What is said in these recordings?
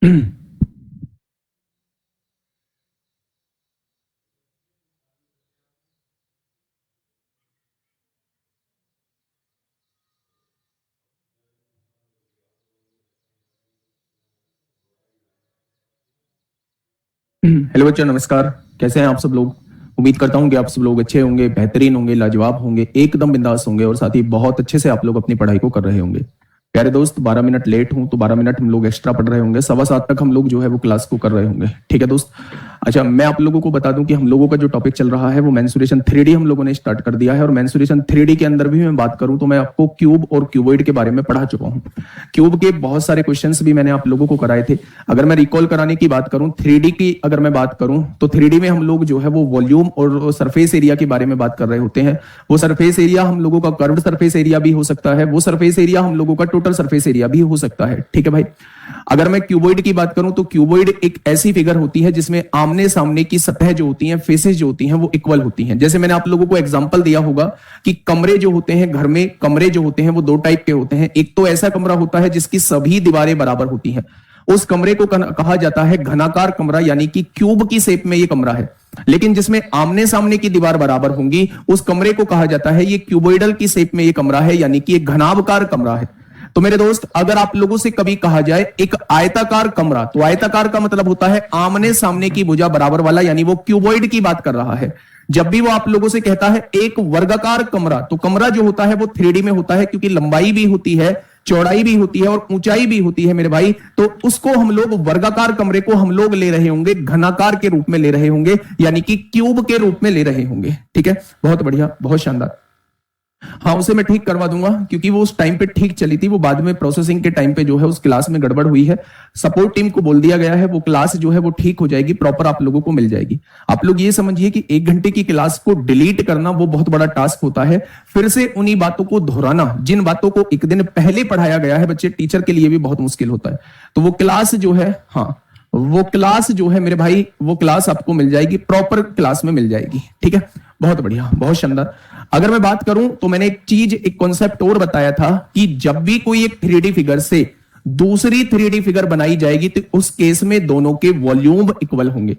Hello बच्चों, नमस्कार। कैसे हैं आप सब लोग? उम्मीद करता हूं कि आप सब लोग अच्छे होंगे, बेहतरीन होंगे, लाजवाब होंगे, एकदम बिंदास होंगे और साथ ही बहुत अच्छे से आप लोग अपनी पढ़ाई को कर रहे होंगे। प्यारे दोस्त, 12 मिनट लेट हूं तो 12 मिनट हम लोग एक्स्ट्रा पढ़ रहे होंगे। 7:15 तक हम लोग जो है वो क्लास को कर रहे होंगे। ठीक है दोस्त। अच्छा, मैं आप लोगों को बता दूं कि हम लोगों का जो टॉपिक चल रहा है वो मेंसुरेशन 3D हम लोगों ने स्टार्ट कर दिया है। और मेंसुरेशन 3D के अंदर भी मैं बात करूं तो मैं आपको क्यूब और क्यूबॉइड के बारे में पढ़ा चुका हूं। क्यूब के बहुत सारे क्वेश्चंस भी मैंने आप लोगों को कराए थे। अगर मैं रिकॉल कराने की बात करूं, 3D की अगर मैं बात करूं तो 3D में हम लोग जो है वो वॉल्यूम और सरफेस एरिया के बारे में बात कर रहे होते हैं। वो सरफेस एरिया हम लोगों का कर्व्ड सरफेस एरिया भी हो सकता है, वो सरफेस एरिया हम लोगों का टोटल सरफेस एरिया भी हो सकता है। ठीक है भाई। अगर मैं क्यूबॉइड की बात करूं तो क्यूबॉइड एक ऐसी फिगर होती है जिसमें आमने सामने की सतह जो होती हैं, फेसेस जो होती हैं, वो इक्वल होती हैं। जैसे मैंने आप लोगों को एग्जांपल दिया होगा कि कमरे जो होते हैं, घर में कमरे जो होते हैं वो दो टाइप के होते हैं। एक तो ऐसा कमरा होता है जिसकी सभी दीवारें बराबर होती हैं, उस कमरे को कहा जाता है घनाकार कमरा, यानी कि क्यूब की शेप में ये कमरा है। लेकिन जिसमें आमने सामने की दीवार बराबर होंगी उस कमरे को कहा जाता है ये क्यूबॉइडल की शेप में ये कमरा है, यानी कि एक घनाभकार कमरा है। तो मेरे दोस्त, अगर आप लोगों से कभी कहा जाए एक आयताकार कमरा, तो आयताकार का मतलब होता है आमने सामने की भुजा बराबर वाला, यानी वो क्यूबॉइड की बात कर रहा है। जब भी वो आप लोगों से कहता है एक वर्गाकार कमरा, तो कमरा जो होता है वो 3D में होता है, क्योंकि लंबाई भी होती है, चौड़ाई भी होती है और ऊंचाई भी होती है मेरे भाई। तो उसको हम लोग वर्गाकार कमरे को हम लोग ले रहे होंगे घनाकार के रूप में ले रहे होंगे, यानी कि क्यूब के रूप में ले रहे होंगे। ठीक है, बहुत बढ़िया, बहुत शानदार। हाँ, उसे मैं ठीक करवा दूंगा क्योंकि वो उस टाइम पे ठीक चली थी, वो बाद में प्रोसेसिंग के टाइम पे जो है उस क्लास में गड़बड़ हुई है। सपोर्ट टीम को बोल दिया गया है, वो क्लास जो है वो ठीक हो जाएगी, प्रॉपर आप लोगों को मिल जाएगी। आप लोग ये समझिए कि 1 घंटे की क्लास को डिलीट करना वो बहुत बड़ा टास्क होता है। फिर से उन्हीं बातों को दोहराना, जिन बातों को एक दिन पहले पढ़ाया गया है, बच्चे टीचर के लिए भी बहुत मुश्किल होता है। तो वो क्लास जो है, हाँ वो क्लास जो है मेरे भाई, वो क्लास आपको मिल जाएगी, प्रॉपर क्लास में मिल जाएगी। ठीक है, बहुत बढ़िया, बहुत शानदार। अगर मैं बात करूं तो मैंने एक चीज, एक कॉन्सेप्ट और बताया था कि जब भी कोई एक 3D फिगर से दूसरी 3D फिगर बनाई जाएगी तो उस केस में दोनों के वॉल्यूम इक्वल होंगे।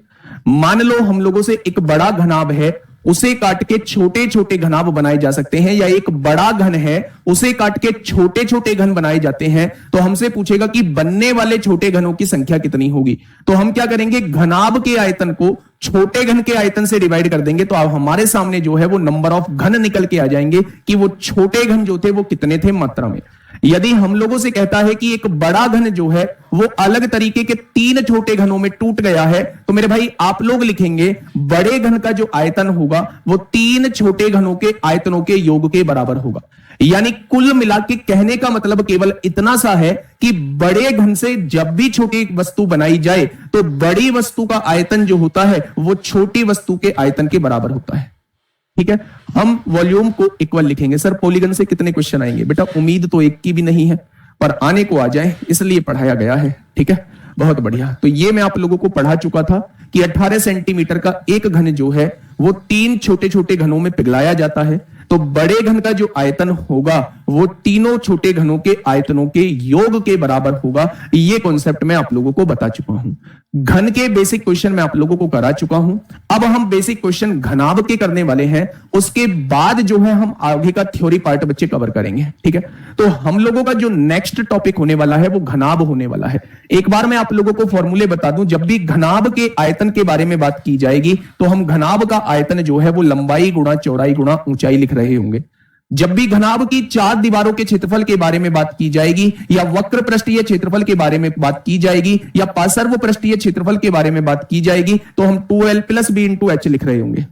मान लो हम लोगों से एक बड़ा घनाभ है, उसे काट के छोटे छोटे घनाभ बनाए जा सकते हैं, या एक बड़ा घन है उसे काट के छोटे छोटे घन बनाए जाते हैं। तो हमसे पूछेगा कि बनने वाले छोटे घनों की संख्या कितनी होगी। तो हम क्या करेंगे, घनाभ के आयतन को छोटे घन के आयतन से डिवाइड कर देंगे, तो अब हमारे सामने जो है वो नंबर ऑफ घन निकल के आ जाएंगे कि वो छोटे घन जो थे वो कितने थे मात्रा में। यदि हम लोगों से कहता है कि एक बड़ा घन जो है वो अलग तरीके के 3 छोटे घनों में टूट गया है, तो मेरे भाई आप लोग लिखेंगे बड़े घन का जो आयतन होगा वो 3 छोटे घनों के आयतनों के योग के बराबर होगा। यानी कुल मिला के कहने का मतलब केवल इतना सा है कि बड़े घन से जब भी छोटी वस्तु बनाई जाए तो बड़ी वस्तु का आयतन जो होता है वो छोटी वस्तु के आयतन के बराबर होता है। ठीक है, हम वॉल्यूम को इक्वल लिखेंगे। सर पॉलीगन से कितने क्वेश्चन आएंगे? बेटा उम्मीद तो एक की भी नहीं है, पर आने को आ जाए इसलिए पढ़ाया गया है। ठीक है, बहुत बढ़िया। तो ये मैं आप लोगों को पढ़ा चुका था कि 18 सेंटीमीटर का एक घन जो है वो 3 छोटे छोटे घनों में पिघलाया जाता है। तो बड़े घन का जो आयतन होगा वो तीनों छोटे घनों के आयतनों के योग के बराबर होगा। ये कॉन्सेप्ट मैं आप लोगों को बता चुका हूं। घन के बेसिक क्वेश्चन मैं आप लोगों को करा चुका हूं। अब हम बेसिक क्वेश्चन घनाभ के करने वाले हैं, उसके बाद जो है हम आगे का थ्योरी पार्ट बच्चे कवर करेंगे। ठीक है, तो हम लोगों का जो नेक्स्ट टॉपिक होने वाला है वो घनाभ होने वाला है। एक बार मैं आप लोगों को फॉर्मूले बता दूं, जब भी घनाभ के आयतन के बारे में बात की जाएगी तो हम घनाभ का आयतन जो है वो लंबाई गुणा चौड़ाई गुणा ऊंचाई लिख रहे होंगे। जब भी घनाभ की 4 दीवारों के क्षेत्रफल के बारे में बात की जाएगी, या वक्र पृष्ठीय क्षेत्रफल के बारे में बात की जाएगी, या पार्श्व पृष्ठीय क्षेत्रफल के बारे में बात की जाएगी, तो हम 2l + b × h लिख रहे होंगे।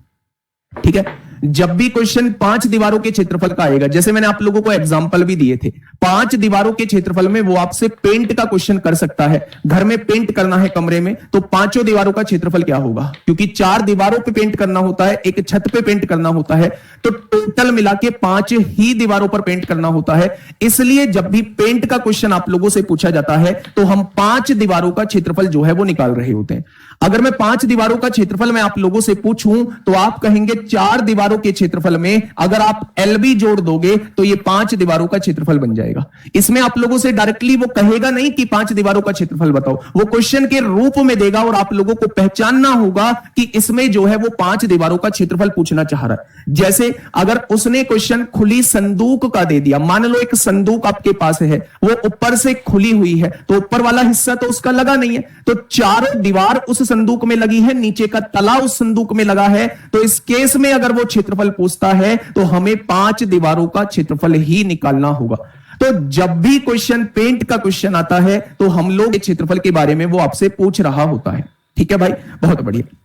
ठीक है, जब भी क्वेश्चन 5 दीवारों के क्षेत्रफल का आएगा, जैसे मैंने आप लोगों को एग्जांपल भी दिए थे, 5 दीवारों के क्षेत्रफल में वो आपसे पेंट का क्वेश्चन कर सकता है। घर में पेंट करना है कमरे में, तो 5 दीवारों का क्षेत्रफल क्या होगा, क्योंकि 4 दीवारों पे पेंट करना होता है, एक छत पे पेंट करना होता है, तो टोटल मिला के 5 ही दीवारों पर पेंट करना होता है। इसलिए जब भी पेंट का क्वेश्चन आप लोगों से पूछा जाता है तो हम 5 दीवारों का क्षेत्रफल जो है वो निकाल रहे होते हैं। अगर मैं 5 दीवारों का क्षेत्रफल मैं आप लोगों से पूछूं तो आप कहेंगे 4 दीवारों दीवारों के क्षेत्रफल में अगर आप एलबी जोड़ दोगे तो ये 5 दीवारों का क्षेत्रफल बन जाएगा। इसमें आप लोगों से डायरेक्टली वो कहेगा नहीं कि 5 दीवारों का क्षेत्रफल बताओ, वो क्वेश्चन के रूप में देगा और आप लोगों को पहचानना होगा कि इसमें जो है वो 5 दीवारों का क्षेत्रफल पूछना चाह रहा है। जैसे अगर उसने क्वेश्चन खुली संदूक का दे दिया, मान लो एक संदूक आपके पास है, वो ऊपर से खुली हुई है, तो ऊपर वाला हिस्सा तो उसका लगा नहीं है, तो चारों दीवार उस संदूक में लगी है, नीचे का तला उस संदूक में लगा है, तो इस केस में अगर वो क्षेत्रफल पूछता है तो हमें 5 दीवारों का क्षेत्रफल ही निकालना होगा। तो जब भी क्वेश्चन पेंट का क्वेश्चन आता है तो हम लोग क्षेत्रफल के बारे में वो आपसे पूछ रहा होता है। ठीक है भाई, बहुत बढ़िया।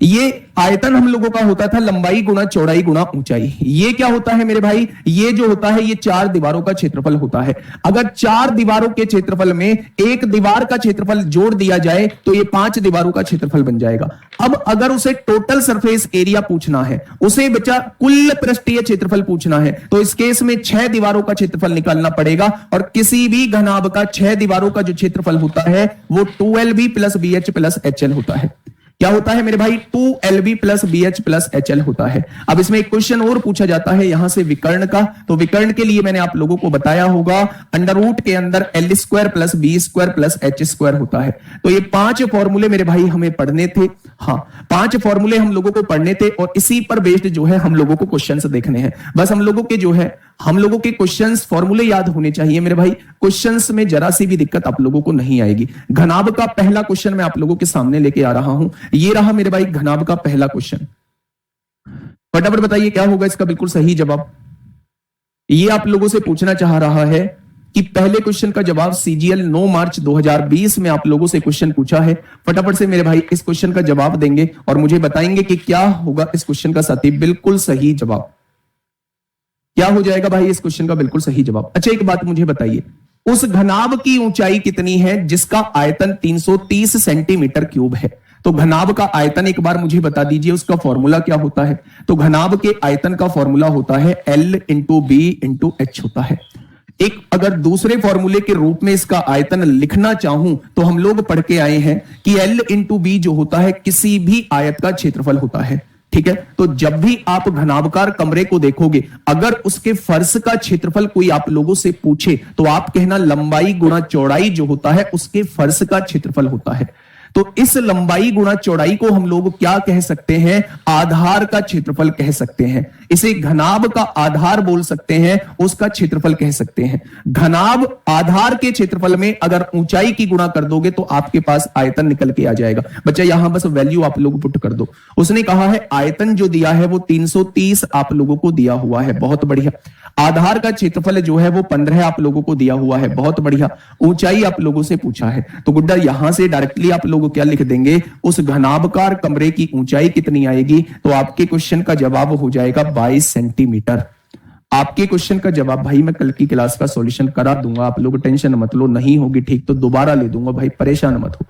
ये आयतन हम लोगों का होता था लंबाई गुणा चौड़ाई गुणा ऊंचाई। ये क्या होता है मेरे भाई, ये जो होता है ये 4 दीवारों का क्षेत्रफल होता है। अगर 4 दीवारों के क्षेत्रफल में एक दीवार का क्षेत्रफल जोड़ दिया जाए तो ये 5 दीवारों का क्षेत्रफल बन जाएगा। अब अगर उसे टोटल सरफेस एरिया पूछना है, उसे बचा कुल पृष्ठीय क्षेत्रफल पूछना है, तो इस केस में 6 दीवारों का क्षेत्रफल निकालना पड़ेगा। और किसी भी घनाभ का 6 दीवारों का जो क्षेत्रफल होता है वो 2LB plus BH plus HL होता है। क्या होता है मेरे भाई, 2LB plus BH plus HL होता है। अब इसमें एक क्वेश्चन और पूछा जाता है यहां से विकर्ण का, तो विकर्ण के लिए मैंने आप लोगों को बताया होगा अंडर रूट के अंदर L square plus B square plus H square होता है। तो ये 5 फॉर्मूले मेरे भाई हमें पढ़ने थे। हाँ, 5 फॉर्मूले हम लोगों को पढ़ने थे और इसी पर बेस्ड जो है हम लोगों को क्वेश्चंस देखने हैं। बस हम लोगों के क्वेश्चंस फॉर्मूले याद होने चाहिए मेरे भाई। क्वेश्चंस में जरा सी भी दिक्कत आप लोगों को नहीं आएगी। घनाभ का पहला क्वेश्चन मैं आप लोगों के सामने लेके आ रहा हूं। ये रहा मेरे भाई घनाभ का पहला क्वेश्चन। फटाफट बताइए क्या होगा इसका बिल्कुल सही जवाब। ये आप लोगों से पूछना चाह रहा है कि पहले क्वेश्चन का जवाब CGL 9 मार्च 2020 में आप लोगों से क्वेश्चन पूछा है। फटाफट से मेरे भाई इस क्वेश्चन का जवाब देंगे और मुझे बताएंगे कि क्या होगा इस क्वेश्चन का साथी बिल्कुल सही जवाब। क्या हो जाएगा भाई इस क्वेश्चन का बिल्कुल सही जवाब। अच्छा एक बात मुझे बताइए, उस घनाभ की ऊंचाई कितनी है जिसका आयतन 330 सेंटीमीटर क्यूब है। तो घनाभ का आयतन एक बार मुझे बता दीजिए, उसका फॉर्मूला क्या होता है। तो घनाभ के आयतन का फॉर्मूला होता है L into B into H होता है। एक अगर दूसरे फॉर्मूले के रूप में इसका आयतन लिखना चाहूं तो हम लोग पढ़ के आए हैं कि L इंटू B जो होता है किसी भी आयत का क्षेत्रफल होता है। ठीक है, तो जब भी आप घनाभकार कमरे को देखोगे, अगर उसके फर्श का क्षेत्रफल कोई आप लोगों से पूछे तो आप कहना लंबाई गुणा चौड़ाई जो होता है उसके फर्श का क्षेत्रफल होता है। तो इस लंबाई गुणा चौड़ाई को हम लोग क्या कह सकते हैं, आधार का क्षेत्रफल कह सकते हैं। इसे घनाभ का आधार बोल सकते हैं, उसका क्षेत्रफल कह सकते हैं। घनाभ आधार के क्षेत्रफल में अगर ऊंचाई की गुणा कर दोगे तो आपके पास आयतन निकल के आ जाएगा। बच्चा यहां बस वैल्यू आप लोग पुट कर दो। उसने कहा है आयतन जो दिया है वो 330 आप लोगों को दिया हुआ है, बहुत बढ़िया। आधार का क्षेत्रफल जो है वो 15 आप लोगों को दिया हुआ है, बहुत बढ़िया। ऊंचाई आप लोगों से पूछा है, तो गुड्डा यहां से डायरेक्टली आप लोग क्या लिख देंगे, उस घनाभकार कमरे की ऊंचाई कितनी आएगी। तो आपके क्वेश्चन का जवाब हो जाएगा 22 सेंटीमीटर। आपके क्वेश्चन का जवाब भाई मैं कल की क्लास का सॉल्यूशन करा दूंगा, आप लोग टेंशन मत लो। नहीं होगी ठीक तो दोबारा ले दूंगा भाई, परेशान मत हो।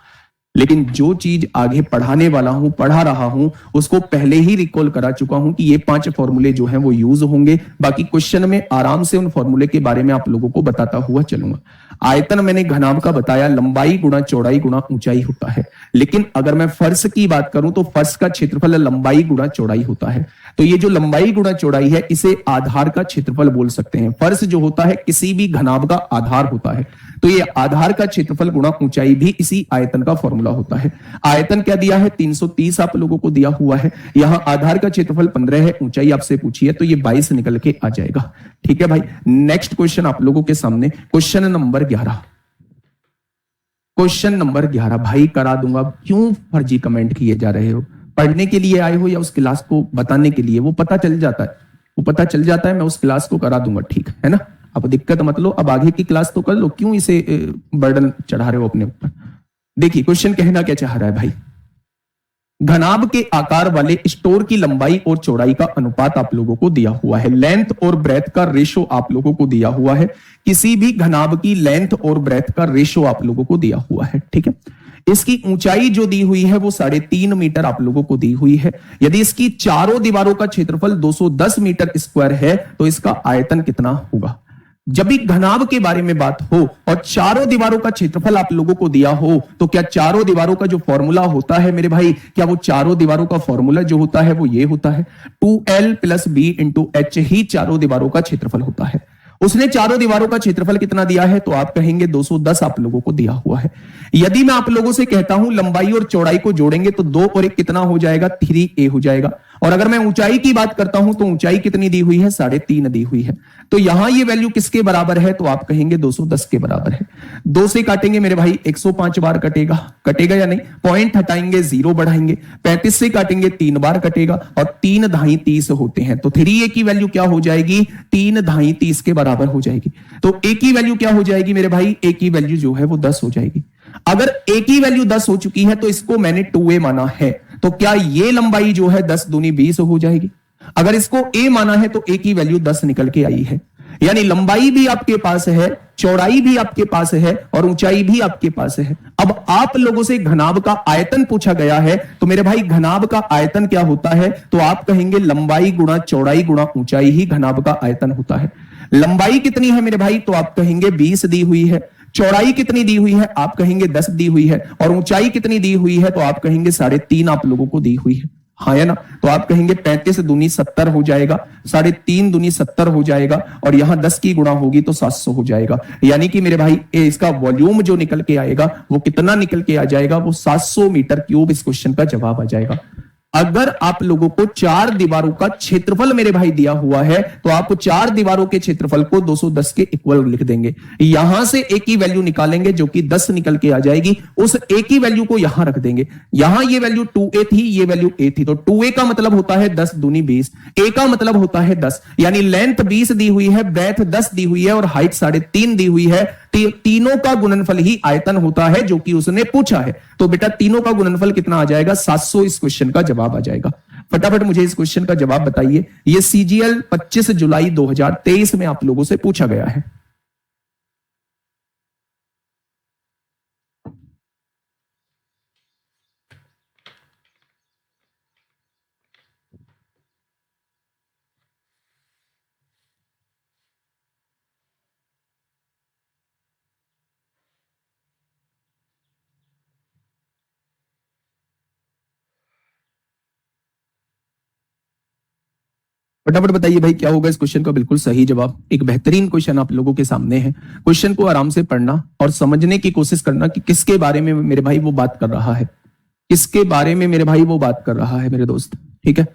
लेकिन जो चीज आगे पढ़ाने वाला हूं, पढ़ा रहा हूं, उसको पहले ही रिकॉल करा चुका हूं कि ये 5 फॉर्मूले जो हैं वो यूज होंगे। बाकी क्वेश्चन में आराम से उन फॉर्मूले के बारे में आप लोगों को बताता हुआ चलूंगा। आयतन मैंने घनाभ का बताया, लंबाई गुणा चौड़ाई गुणा ऊंचाई होता है। लेकिन अगर मैं फर्श की बात करूं तो फर्श का क्षेत्रफल लंबाई गुणा चौड़ाई होता है। तो ये जो लंबाई गुणा चौड़ाई है इसे आधार का क्षेत्रफल बोल सकते हैं। फर्श जो होता है किसी भी घनाभ का आधार होता है, तो ये आधार का क्षेत्रफल गुणा ऊंचाई भी इसी आयतन का फॉर्मूला होता है। आयतन क्या दिया है, 330 आप लोगों को दिया हुआ है। यहां आधार का क्षेत्रफल 15 है, ऊंचाई आपसे पूछी है तो ये 22 निकल के आ जाएगा। ठीक है भाई, नेक्स्ट क्वेश्चन आप लोगों के सामने क्वेश्चन नंबर 11। क्वेश्चन नंबर 11 भाई करा दूंगा। क्यों फर्जी कमेंट किए जा रहे हो? पढ़ने के लिए आए हो या उस क्लास को बताने के लिए? वो पता चल जाता है, वो पता चल जाता है। मैं उस क्लास को करा दूंगा, ठीक है ना। अब दिक्कत मत लो, अब आगे की क्लास तो कर लो, क्यों इसे बर्डन चढ़ा रहे हो अपने ऊपर। देखिए क्वेश्चन कहना क्या चाह रहा है भाई, घनाभ के आकार वाले स्टोर की लंबाई और चौड़ाई का अनुपात आप लोगों को दिया हुआ है। लेंथ और ब्रेथ का रेशो आप लोगों को दिया हुआ है। किसी भी घनाभ की लेंथ और ब्रेथ का रेशो आप लोगों को दिया हुआ है, ठीक है। इसकी ऊंचाई जो दी हुई है वो 3.5 मीटर आप लोगों को दी हुई है। यदि इसकी चारों दीवारों का क्षेत्रफल 210 मीटर स्क्वायर है तो इसका आयतन कितना होगा। जब भी घनाभ के बारे में बात हो और चारों दीवारों का क्षेत्रफल आप लोगों को दिया हो, तो क्या चारों दीवारों का जो फॉर्मूला होता है मेरे भाई, क्या वो चारों दीवारों का फॉर्मूला जो होता है वो ये होता है 2L + B × H ही चारों दीवारों का क्षेत्रफल होता है। उसने चारों दीवारों का क्षेत्रफल कितना दिया है, तो आप कहेंगे 210 आप लोगों को दिया हुआ है। यदि मैं आप लोगों से कहता हूं लंबाई और चौड़ाई को जोड़ेंगे तो 2 और 1 कितना हो जाएगा, 3A हो जाएगा। और अगर मैं ऊंचाई की बात करता हूं तो ऊंचाई कितनी दी हुई है, 3.5 दी हुई है। तो यहां ये वैल्यू किसके बराबर है, तो आप कहेंगे 210 के बराबर है। 2 से काटेंगे मेरे भाई 105 बार कटेगा, कटेगा या नहीं, पॉइंट हटाएंगे 0 बढ़ाएंगे, 35 से काटेंगे 3 बार कटेगा, और 3 धाई 30 होते हैं। तो 3A की वैल्यू क्या हो जाएगी, 3 धाई 30 के बराबर हो जाएगी। तो A की वैल्यू क्या हो जाएगी मेरे भाई, A की वैल्यू जो है वो 10 हो जाएगी। अगर A की वैल्यू 10 हो चुकी है तो इसको मैंने 2A माना है, तो क्या ये लंबाई जो है 10 दूनी 20 हो जाएगी। अगर इसको A माना है तो A की वैल्यू 10 निकल के आई है। यानी लंबाई भी आपके पास है, चौड़ाई भी आपके पास है, और ऊंचाई भी आपके पास है। अब आप लोगों से घनाभ का आयतन पूछा गया है, तो मेरे भाई घनाभ का आयतन क्या होता है, तो आप कहेंगे लंबाई गुणा चौड़ाई गुणा ऊंचाई ही घनाभ का आयतन होता है। लंबाई कितनी है मेरे भाई, तो आप कहेंगे 20 दी हुई है। चौड़ाई कितनी दी हुई है, आप कहेंगे 10 दी हुई है। और ऊंचाई कितनी दी हुई है, तो आप कहेंगे 3.5 आप लोगों को दी हुई है। हाँ या ना, तो आप कहेंगे 35 दूनी 70 हो जाएगा, 3.5 दूनी 70 हो जाएगा, और यहां 10 की गुणा होगी तो 700 हो जाएगा। यानी कि मेरे भाई इसका वॉल्यूम जो निकल के आएगा वो कितना निकल के आ जाएगा, वो 700 मीटर क्यूब इस क्वेश्चन का जवाब आ जाएगा। अगर आप लोगों को 4 दीवारों का क्षेत्रफल मेरे भाई दिया हुआ है, तो आप 4 दीवारों के क्षेत्रफल को 210 के इक्वल लिख देंगे। यहां से A की वैल्यू निकालेंगे जो कि 10 निकल के आ जाएगी, उस A की वैल्यू को यहां रख देंगे। यहां ये वैल्यू 2A थी, ये वैल्यू A थी, तो 2A का मतलब होता है 10 दूनी 20, A का मतलब होता है 10। यानी लेंथ 20 दी हुई है, ब्रेथ 10 दी हुई है, और हाइट 3.5 दी हुई है। तीनों का गुणनफल ही आयतन होता है जो कि उसने पूछा है। तो बेटा तीनों का गुणनफल कितना आ जाएगा, 700 इस क्वेश्चन का जवाब आ जाएगा। फटाफट मुझे इस क्वेश्चन का जवाब बताइए। ये CGL 25 जुलाई 2023 में आप लोगों से पूछा गया है। फटाफट बताइए भाई क्या होगा इस क्वेश्चन का बिल्कुल सही जवाब। एक बेहतरीन क्वेश्चन आप लोगों के सामने है। क्वेश्चन को आराम से पढ़ना और समझने की कोशिश करना कि किसके बारे में मेरे भाई वो बात कर रहा है, किसके बारे में मेरे भाई वो बात कर रहा है मेरे दोस्त। ठीक है,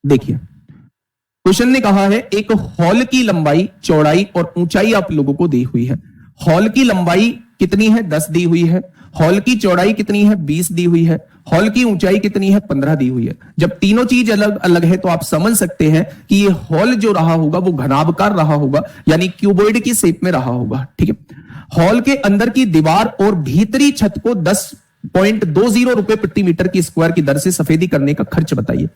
देखिए क्वेश्चन ने कहा है एक हॉल की लंबाई, चौड़ाई और ऊंचाई आप लोगों को दी हुई है। हॉल की लंबाई कितनी है, 10 दी हुई है। हॉल की चौड़ाई कितनी है, 20 दी हुई है। हॉल की ऊंचाई कितनी है, 15 दी हुई है। जब तीनों चीज अलग अलग है तो आप समझ सकते हैं कि ये हॉल जो रहा होगा वो घनाभकार रहा होगा, यानी क्यूबॉइड की शेप में रहा होगा। ठीक है, हॉल के अंदर की दीवार और भीतरी छत को 10.20 रुपए प्रति मीटर की स्क्वायर की दर से सफेदी करने का खर्च बताइए।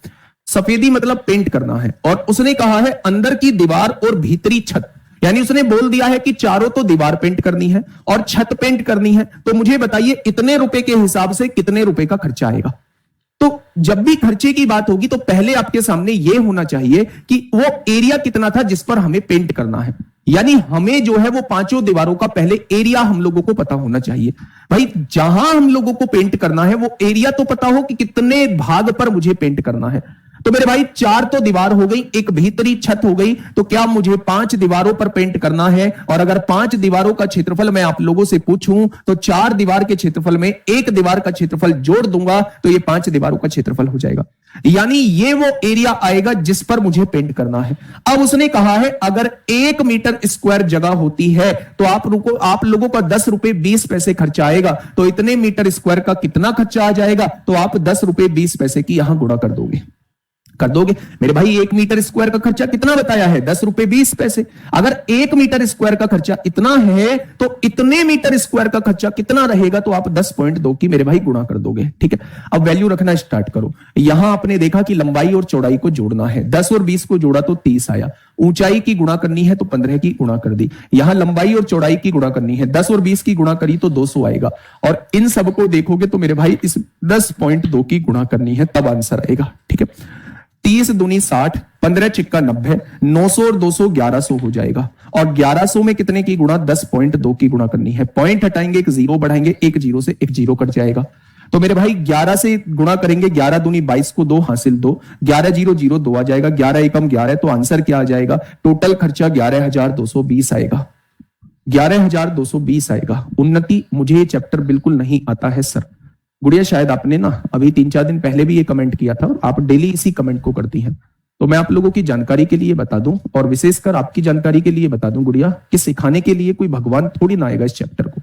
सफेदी मतलब पेंट करना है, और उसने कहा है अंदर की दीवार और भीतरी छत, यानी उसने बोल दिया है कि चारों तो दीवार पेंट करनी है और छत पेंट करनी है। तो मुझे बताइए इतने रुपए के हिसाब से कितने रुपए का खर्चा आएगा। तो जब भी खर्चे की बात होगी तो पहले आपके सामने यह होना चाहिए कि वो एरिया कितना था जिस पर हमें पेंट करना है। यानी हमें जो है वो 5 दीवारों का पहले एरिया हम लोगों को पता होना चाहिए। भाई जहां हम लोगों को पेंट करना है वो एरिया तो पता हो कि कितने भाग पर मुझे पेंट करना है। तो मेरे भाई 4 तो दीवार हो गई, एक भीतरी छत हो गई, तो क्या मुझे 5 दीवारों पर पेंट करना है। और अगर 5 दीवारों का क्षेत्रफल मैं आप लोगों से पूछूं तो 4 दीवार के क्षेत्रफल में एक दीवार का क्षेत्रफल जोड़ दूंगा तो ये 5 दीवारों का क्षेत्रफल हो जाएगा। यानी ये वो एरिया आएगा जिस पर मुझे पेंट करना है। अब उसने कहा है अगर 1 मीटर स्क्वायर जगह होती है तो आप लोगों का 10 रुपए 20 पैसे खर्चा आएगा। तो इतने मीटर स्क्वायर का कितना खर्चा आ जाएगा, तो आप 10 रुपए 20 पैसे की यहां गुणा कर दोगे। मेरे भाई 1 मीटर स्क्वायर का खर्चा कितना बताया है, 10 रुपए 20 पैसे। अगर 1 मीटर स्क्वायर का खर्चा इतना है तो इतने मीटर स्क्वायर का खर्चा कितना रहेगा, तो आप 10.2 की मेरे भाई गुणा कर दोगे। ठीक है, अब वैल्यू रखना स्टार्ट करो। यहां आपने देखा कि लंबाई और चौड़ाई को जोड़ना है, 10 और 20 को जोड़ा तो 30 आया। ऊंचाई की गुणा करनी है तो 15 की गुणा कर दी। यहां लंबाई और चौड़ाई की गुणा करनी है, 10 और 20 की गुणा करी तो 200 आएगा। और इन सबको देखोगे तो मेरे भाई इस 10.2 की गुणा करनी है, तब आंसर आएगा। ठीक है, 30 दूनी 60, 15 चिक्का 90, 900 और 200 1100 हो जाएगा। और 1100 में कितने की गुणा? 10.2 की गुणा करनी है। पॉइंट हटाएंगे, एक जीरो बढ़ाएंगे, एक जीरो से एक जीरो कट जाएगा। तो मेरे भाई 11 से गुणा करेंगे, 11 दूनी 22 को 2 हासिल 2, 11 0 0 2 आ जाएगा, 11 एकम 11, तो आंसर क्या आ जाएगा? टोटल खर्चा 11,220 आएगा, 11,220 आएगा। उन्नति, मुझे ये चैप्टर बिल्कुल नहीं आता है सर। गुड़िया शायद आपने ना अभी 3-4 दिन पहले भी ये कमेंट किया था और आप डेली इसी कमेंट को करती हैं। तो मैं आप लोगों की जानकारी के लिए बता दूं और विशेषकर आपकी जानकारी के लिए बता दूं गुड़िया कि सिखाने के लिए कोई भगवान थोड़ी ना आएगा। इस चैप्टर को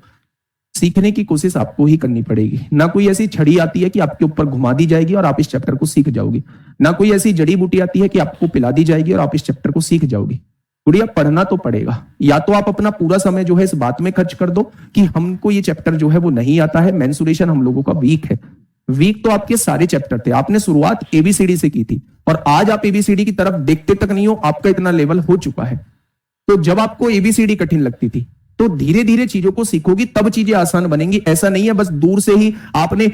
सीखने की कोशिश आपको ही करनी पड़ेगी। ना कोई ऐसी छड़ी आती है कि आपके ऊपर घुमा दी जाएगी और आप इस चैप्टर को सीख जाओगी, ना कोई ऐसी जड़ी बूटी आती है कि आपको पिला दी जाएगी और आप इस चैप्टर को सीख जाओगी। गुड़िया पढ़ना तो पड़ेगा। या तो आप अपना पूरा समय जो है इस बात में खर्च कर दो कि हमको ये चैप्टर जो है वो नहीं आता है, मेंसुरेशन हम लोगों का वीक है। वीक तो आपके सारे चैप्टर थे। आपने शुरुआत एबीसीडी से की थी और आज आप एबीसीडी की तरफ देखते तक नहीं हो, आपका इतना लेवल हो चुका है। तो जब आपको एबीसीडी कठिन लगती थी तो धीरे धीरे चीजों को सीखोगी, तब चीजें आसान बनेंगी। ऐसा नहीं है बस दूर से ही आपने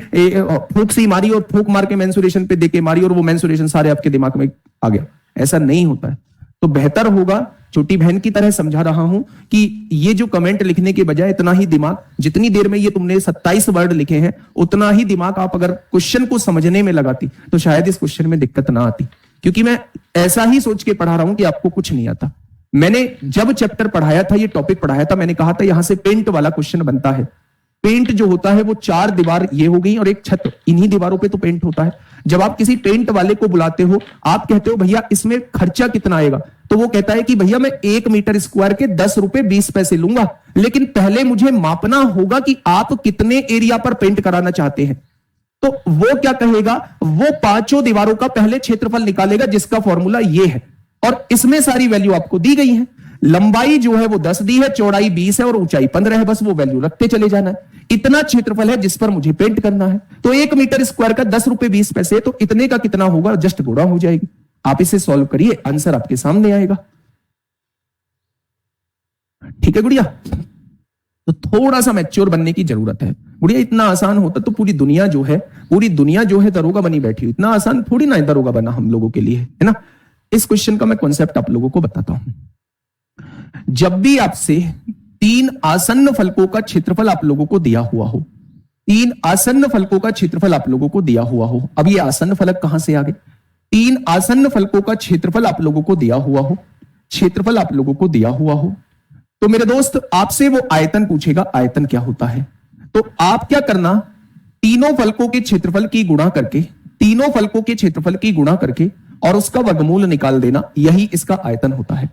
फूंक सी मारी और फूंक मार के मेंसुरेशन पे देके मारी और वो मेंसुरेशन सारे आपके दिमाग में आ गया, ऐसा नहीं होता है। तो बेहतर होगा, छोटी बहन की तरह समझा रहा हूं कि ये जो कमेंट लिखने के बजाय इतना ही दिमाग, जितनी देर में ये तुमने 27 वर्ड लिखे हैं उतना ही दिमाग आप अगर क्वेश्चन को समझने में लगाती तो शायद इस क्वेश्चन में दिक्कत ना आती। क्योंकि मैं ऐसा ही सोच के पढ़ा रहा हूं कि आपको कुछ नहीं आता। मैंने जब चैप्टर पढ़ाया था, ये टॉपिक पढ़ाया था, मैंने कहा था यहां से पेंट वाला क्वेश्चन बनता है। पेंट जो होता है वो 4 दीवार ये हो गई और एक छत, इन्हीं दीवारों पे तो पेंट होता है। जब आप किसी पेंट वाले को बुलाते हो, आप कहते हो भैया इसमें खर्चा कितना आएगा, तो वो कहता है कि भैया मैं 1 मीटर स्क्वायर के 10 रुपए 20 पैसे लूंगा, लेकिन पहले मुझे मापना होगा कि आप कितने एरिया पर पेंट कराना चाहते हैं। तो वो क्या कहेगा, वो 5 दीवारों का पहले क्षेत्रफल निकालेगा जिसका फॉर्मूला ये है और इसमें सारी वैल्यू आपको दी गई है। लंबाई जो है वो 10 दी है, चौड़ाई 20 है और ऊंचाई 15 है, बस वो वैल्यू रखते चले जाना है। इतना क्षेत्रफल है जिस पर मुझे पेंट करना है। तो 1 मीटर स्क्वायर का 10 रुपए 20 पैसे, तो इतने का कितना होगा, जस्ट गुणा हो जाएगी। आप इसे सॉल्व करिए, आंसर आपके सामने आएगा। ठीक है गुड़िया? तो थोड़ा सा मैच्योर बनने की जरूरत है गुड़िया। इतना आसान होता तो पूरी दुनिया जो है दरोगा बनी बैठी हुई। इतना आसान थोड़ी ना दरोगा बना हम लोगों के लिए, है ना। इस क्वेश्चन का मैं कॉन्सेप्ट आप लोगों को बताता हूं। जब भी आपसे 3 आसन्न फलकों का क्षेत्रफल आप लोगों को दिया हुआ हो, 3 आसन्न फलकों का क्षेत्रफल आप लोगों को दिया हुआ हो, अब ये आसन्न फलक कहां से आ गए? 3 आसन्न फलकों का क्षेत्रफल आप लोगों को दिया हुआ हो, क्षेत्रफल आप लोगों को दिया हुआ हो, तो मेरे दोस्त आपसे वो आयतन पूछेगा, आयतन क्या होता है। तो आप क्या करना, तीनों फलकों के क्षेत्रफल की गुणा करके, तीनों फलकों के क्षेत्रफल की गुणा करके और उसका वर्गमूल निकाल देना, यही इसका आयतन होता है।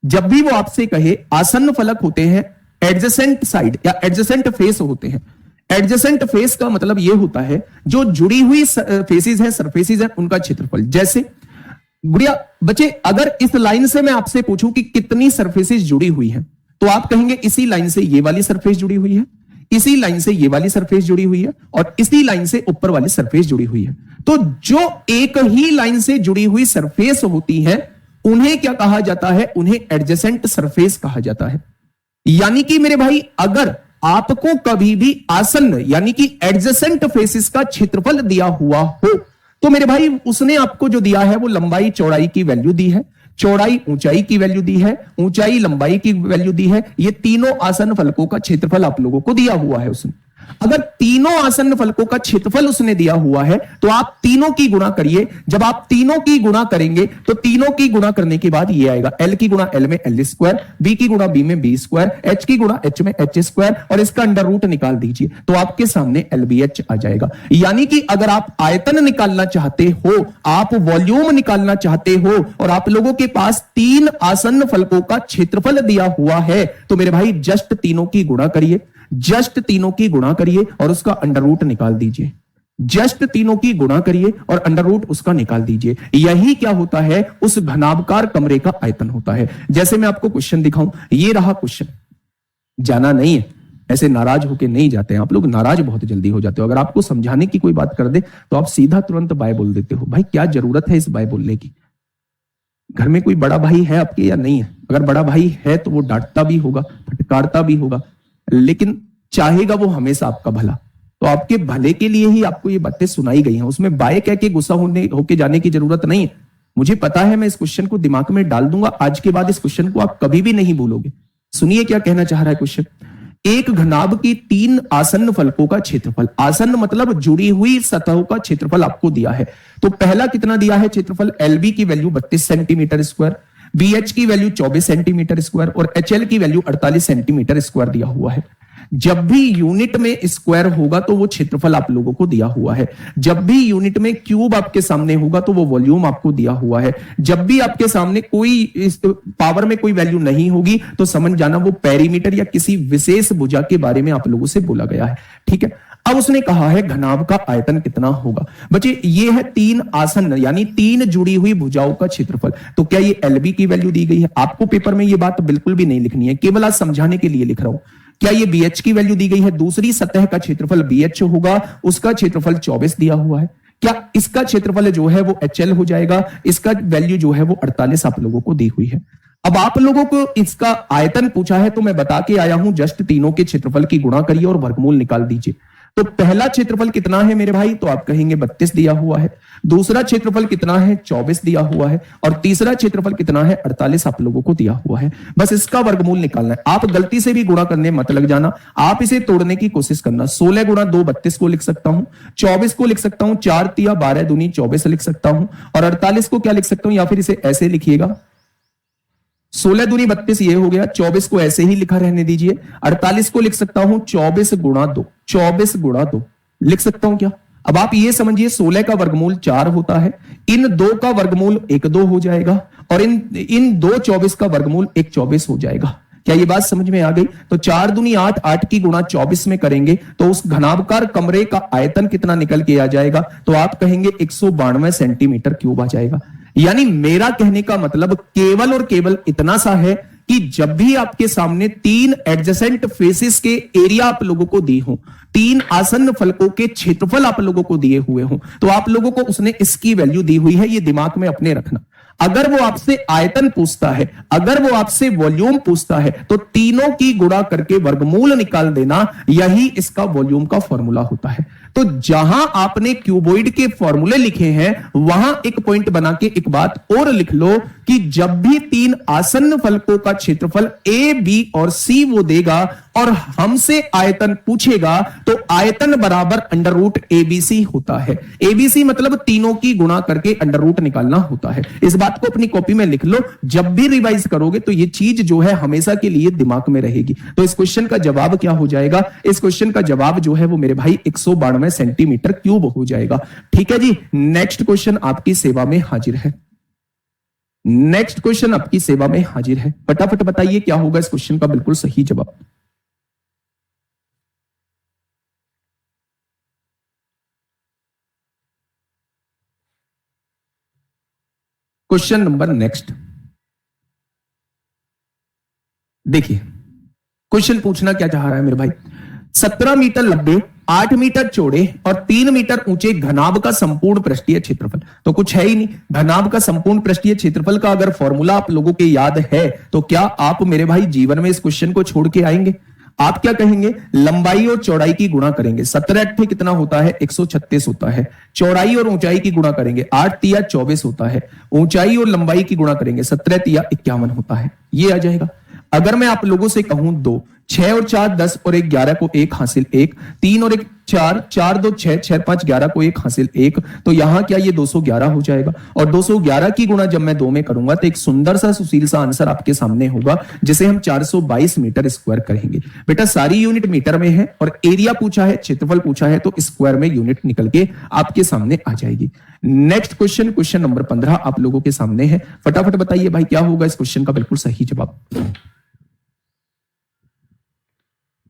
जब भी वो आपसे कहे आसन्न फलक होते हैं एडजेसेंट साइड या एडजेसेंट फेस होते हैं। एडजेसेंट फेस का मतलब यह होता है जो जुड़ी हुई फेसेस हैं, सरफेसेस हैं, उनका क्षेत्रफल। जैसे गुड़िया बच्चे, अगर इस लाइन से मैं आपसे पूछूं कि कितनी सरफेसेस जुड़ी हुई हैं, तो आप कहेंगे इसी लाइन से ये वाली सरफेस जुड़ी हुई है, इसी लाइन से ये वाली सरफेस जुड़ी हुई है और इसी लाइन से ऊपर वाली सरफेस जुड़ी हुई है। तो जो एक ही लाइन से जुड़ी हुई सरफेस होती है उन्हें क्या कहा जाता है? उन्हें एडजेसेंट सरफेस कहा जाता है। यानी कि मेरे भाई, अगर आपको कभी भी आसन्न यानी कि एडजेसेंट फेसेस का क्षेत्रफल दिया हुआ हो, तो मेरे भाई उसने आपको जो दिया है वो लंबाई चौड़ाई की वैल्यू दी है, चौड़ाई ऊंचाई की वैल्यू दी है, ऊंचाई लंबाई की वैल्यू दी है। ये तीनों आसन्न फलकों का क्षेत्रफल आप लोगों को दिया हुआ है उसने। अगर तीनों आसन्न फलकों का क्षेत्रफल उसने दिया हुआ है तो आप तीनों की गुणा करिए। जब आप तीनों की गुणा करेंगे तो तीनों की गुणा करने के बाद ये आएगा, एल की गुणा एल में एल स्क्वायर, बी की गुणा बी में बी स्क्वायर, एच की गुणा एच में एच स्क्वायर और इसका अंडर रूट निकाल दीजिए तो आपके सामने एलबीएच आ जाएगा। यानी कि अगर आप आयतन निकालना चाहते हो, आप वॉल्यूम निकालना चाहते हो और आप लोगों के पास 3 आसन्न फलकों का क्षेत्रफल दिया हुआ है, तो मेरे भाई जस्ट तीनों की गुणा करिए, जस्ट तीनों की गुणा करिए और उसका अंडर रूट निकाल दीजिए। जस्ट तीनों की गुणा करिए और अंडर रूट उसका निकाल दीजिए। यही क्या होता है, उस घनाभकार कमरे का आयतन होता है। जैसे मैं आपको क्वेश्चन दिखाऊं, ये रहा क्वेश्चन। जाना नहीं है, ऐसे नाराज होके नहीं जाते हैं आप लोग, नाराज बहुत जल्दी हो जाते हो। अगर आपको समझाने की कोई बात कर दे तो आप सीधा तुरंत बाय बोल देते हो। भाई क्या जरूरत है इस बाय बोलने की? घर में कोई बड़ा भाई है आपके या नहीं है? अगर बड़ा भाई है तो वो डांटता भी होगा, फटकारता भी होगा, लेकिन चाहेगा वो हमेशा आपका भला। तो आपके भले के लिए ही आपको ये बातें सुनाई गई हैं, उसमें बाय कह के गुस्सा होके जाने की जरूरत नहीं है। मुझे पता है मैं इस क्वेश्चन को दिमाग में डाल दूंगा, आज के बाद इस क्वेश्चन को आप कभी भी नहीं भूलोगे। सुनिए क्या कहना चाह रहा है क्वेश्चन। एक घनाभ की 3 आसन्न फलकों का क्षेत्रफल, आसन्न मतलब जुड़ी हुई सतहों का क्षेत्रफल आपको दिया है। तो पहला कितना दिया है क्षेत्रफल, एलबी की वैल्यू 32 सेंटीमीटर स्क्वायर, बीएच की वैल्यू 24 सेंटीमीटर स्क्वायर और एचएल की वैल्यू 48 सेंटीमीटर स्क्वायर दिया हुआ है। जब भी यूनिट में स्क्वायर होगा तो वो क्षेत्रफल आप लोगों को दिया हुआ है। जब भी यूनिट में क्यूब आपके सामने होगा तो वो वॉल्यूम आपको दिया हुआ है। जब भी आपके सामने कोई इस पावर में कोई वैल्यू नहीं होगी तो समझ जाना वो पेरीमीटर या किसी विशेष भुजा के बारे में आप लोगों से बोला गया है। ठीक है, अब उसने कहा है घनाभ का आयतन कितना होगा। बच्चे ये है 3 आसन्न यानी 3 जुड़ी हुई भुजाओं का क्षेत्रफल। तो क्या ये एलबी की वैल्यू दी गई है? आपको पेपर में ये बात बिल्कुल भी नहीं लिखनी है, केवल आज समझाने के लिए लिख रहा हूं। क्या ये बीएच की वैल्यू दी गई है? दूसरी सतह का क्षेत्रफल बीएच होगा, उसका क्षेत्रफल 24 दिया हुआ है। क्या इसका क्षेत्रफल जो है वो एचएल हो जाएगा? इसका वैल्यू जो है वो 48 आप लोगों को दी हुई है। अब आप लोगों को इसका आयतन पूछा है तो मैं बता के आया हूं, जस्ट तीनों के क्षेत्रफल की गुणा करिए और वर्गमूल निकाल दीजिए। तो पहला क्षेत्रफल कितना है मेरे भाई? तो आप कहेंगे 32 दिया हुआ है। दूसरा क्षेत्रफल कितना है? 24 दिया हुआ है। और तीसरा क्षेत्रफल कितना है? 48 आप लोगों को दिया हुआ है। बस इसका वर्गमूल निकालना है। आप गलती से भी गुणा करने मत लग जाना, आप इसे तोड़ने की कोशिश करना। 16 गुणा 2 32 को लिख सकता हूं, 24 को लिख सकता हूं, 4 तिया 12 दूनी 24 लिख सकता हूं, और 48 को क्या लिख सकता हूं, या फिर इसे ऐसे लिखिएगा 16 दूनी 32 ये हो गया, 24 को ऐसे ही लिखा रहने दीजिए। 48 को लिख सकता हूं 24 गुणा 2, 24 गुणा 2 लिख सकता हूं क्या? अब आप ये समझिए 16 का वर्गमूल 4 होता है, इन 2 का वर्गमूल 1 2 हो जाएगा, और इन 2 24 का वर्गमूल 1 24 हो जाएगा। क्या ये बात समझ में आ गई? तो 4 दूनी 8, 8 की गुणा 24 में करेंगे तो उस घनाभकार कमरे का आयतन कितना निकल के आ जाएगा? तो आप कहेंगे 192 सेंटीमीटर क्यूब आ जाएगा। यानी मेरा कहने का मतलब केवल और केवल इतना सा है कि जब भी आपके सामने 3 एडजेसेंट फेसेस के एरिया आप लोगों को दी हो, 3 आसन्न फलकों के क्षेत्रफल आप लोगों को दिए हुए हो, तो आप लोगों को उसने इसकी वैल्यू दी हुई है, ये दिमाग में अपने रखना। अगर वो आपसे आयतन पूछता है, अगर वो आपसे वॉल्यूम पूछता है, तो तीनों की गुणा करके वर्गमूल निकाल देना, यही इसका वॉल्यूम का फॉर्मूला होता है। तो जहां आपने क्यूबॉइड के फॉर्मूले लिखे हैं वहां एक पॉइंट बना के एक बात और लिख लो कि जब भी 3 आसन्न फलकों का क्षेत्रफल ए, बी और सी वो देगा और हमसे आयतन पूछेगा तो आयतन बराबर अंडर रूट एबीसी होता है। एबीसी मतलब तीनों की गुणा करके अंडर रूट निकालना होता है। इस बात को अपनी कॉपी में लिख लो, जब भी रिवाइज करोगे तो ये चीज जो है हमेशा के लिए दिमाग में रहेगी। तो इस क्वेश्चन का जवाब क्या हो जाएगा? इस क्वेश्चन का जवाब जो है वो मेरे भाई 192 सेंटीमीटर क्यूब हो जाएगा। ठीक है जी, नेक्स्ट क्वेश्चन आपकी सेवा में हाजिर है। नेक्स्ट क्वेश्चन आपकी सेवा में हाजिर है। फटाफट बताइए क्या होगा इस क्वेश्चन का बिल्कुल सही जवाब। क्वेश्चन नंबर नेक्स्ट देखिए, क्वेश्चन पूछना क्या चाह रहा है मेरे भाई। 17 मीटर लंबे, 8 मीटर चौड़े और 3 मीटर ऊंचे घनाभ का संपूर्ण पृष्ठीय क्षेत्रफल, तो कुछ है ही नहीं। घनाभ का संपूर्ण पृष्ठीय क्षेत्रफल का अगर फॉर्मूला आप लोगों के याद है तो क्या आप मेरे भाई जीवन में इस क्वेश्चन को छोड़ के आएंगे? आप क्या कहेंगे? लंबाई और चौड़ाई की गुणा करेंगे, 17 अट्ठे कितना होता है? 136 होता है। चौड़ाई और ऊंचाई की गुणा करेंगे, 8 तिया 24 होता है। ऊंचाई और लंबाई की गुणा करेंगे, 17 तिया 51 होता है। ये आ जाएगा। अगर मैं आप लोगों से कहूं 2, 6 और 4 10 और 1 11 को 1 हासिल 1, 3 और 1 4, 4 2 6, 6 5 11 को 1 हासिल 1, तो यहां क्या ये 211 हो जाएगा। और 211 की गुणा जब मैं 2 में करूंगा तो एक सुंदर सा सुशील सा आंसर आपके सामने होगा, जिसे हम 422 मीटर स्क्वायर करेंगे। बेटा सारी यूनिट मीटर में है और एरिया पूछा है, क्षेत्रफल पूछा है, तो स्क्वायर में यूनिट निकल के आपके सामने आ जाएगी। नेक्स्ट क्वेश्चन, क्वेश्चन नंबर 15 आप लोगों के सामने है। फटाफट बताइए भाई क्या होगा इस क्वेश्चन का बिल्कुल सही जवाब।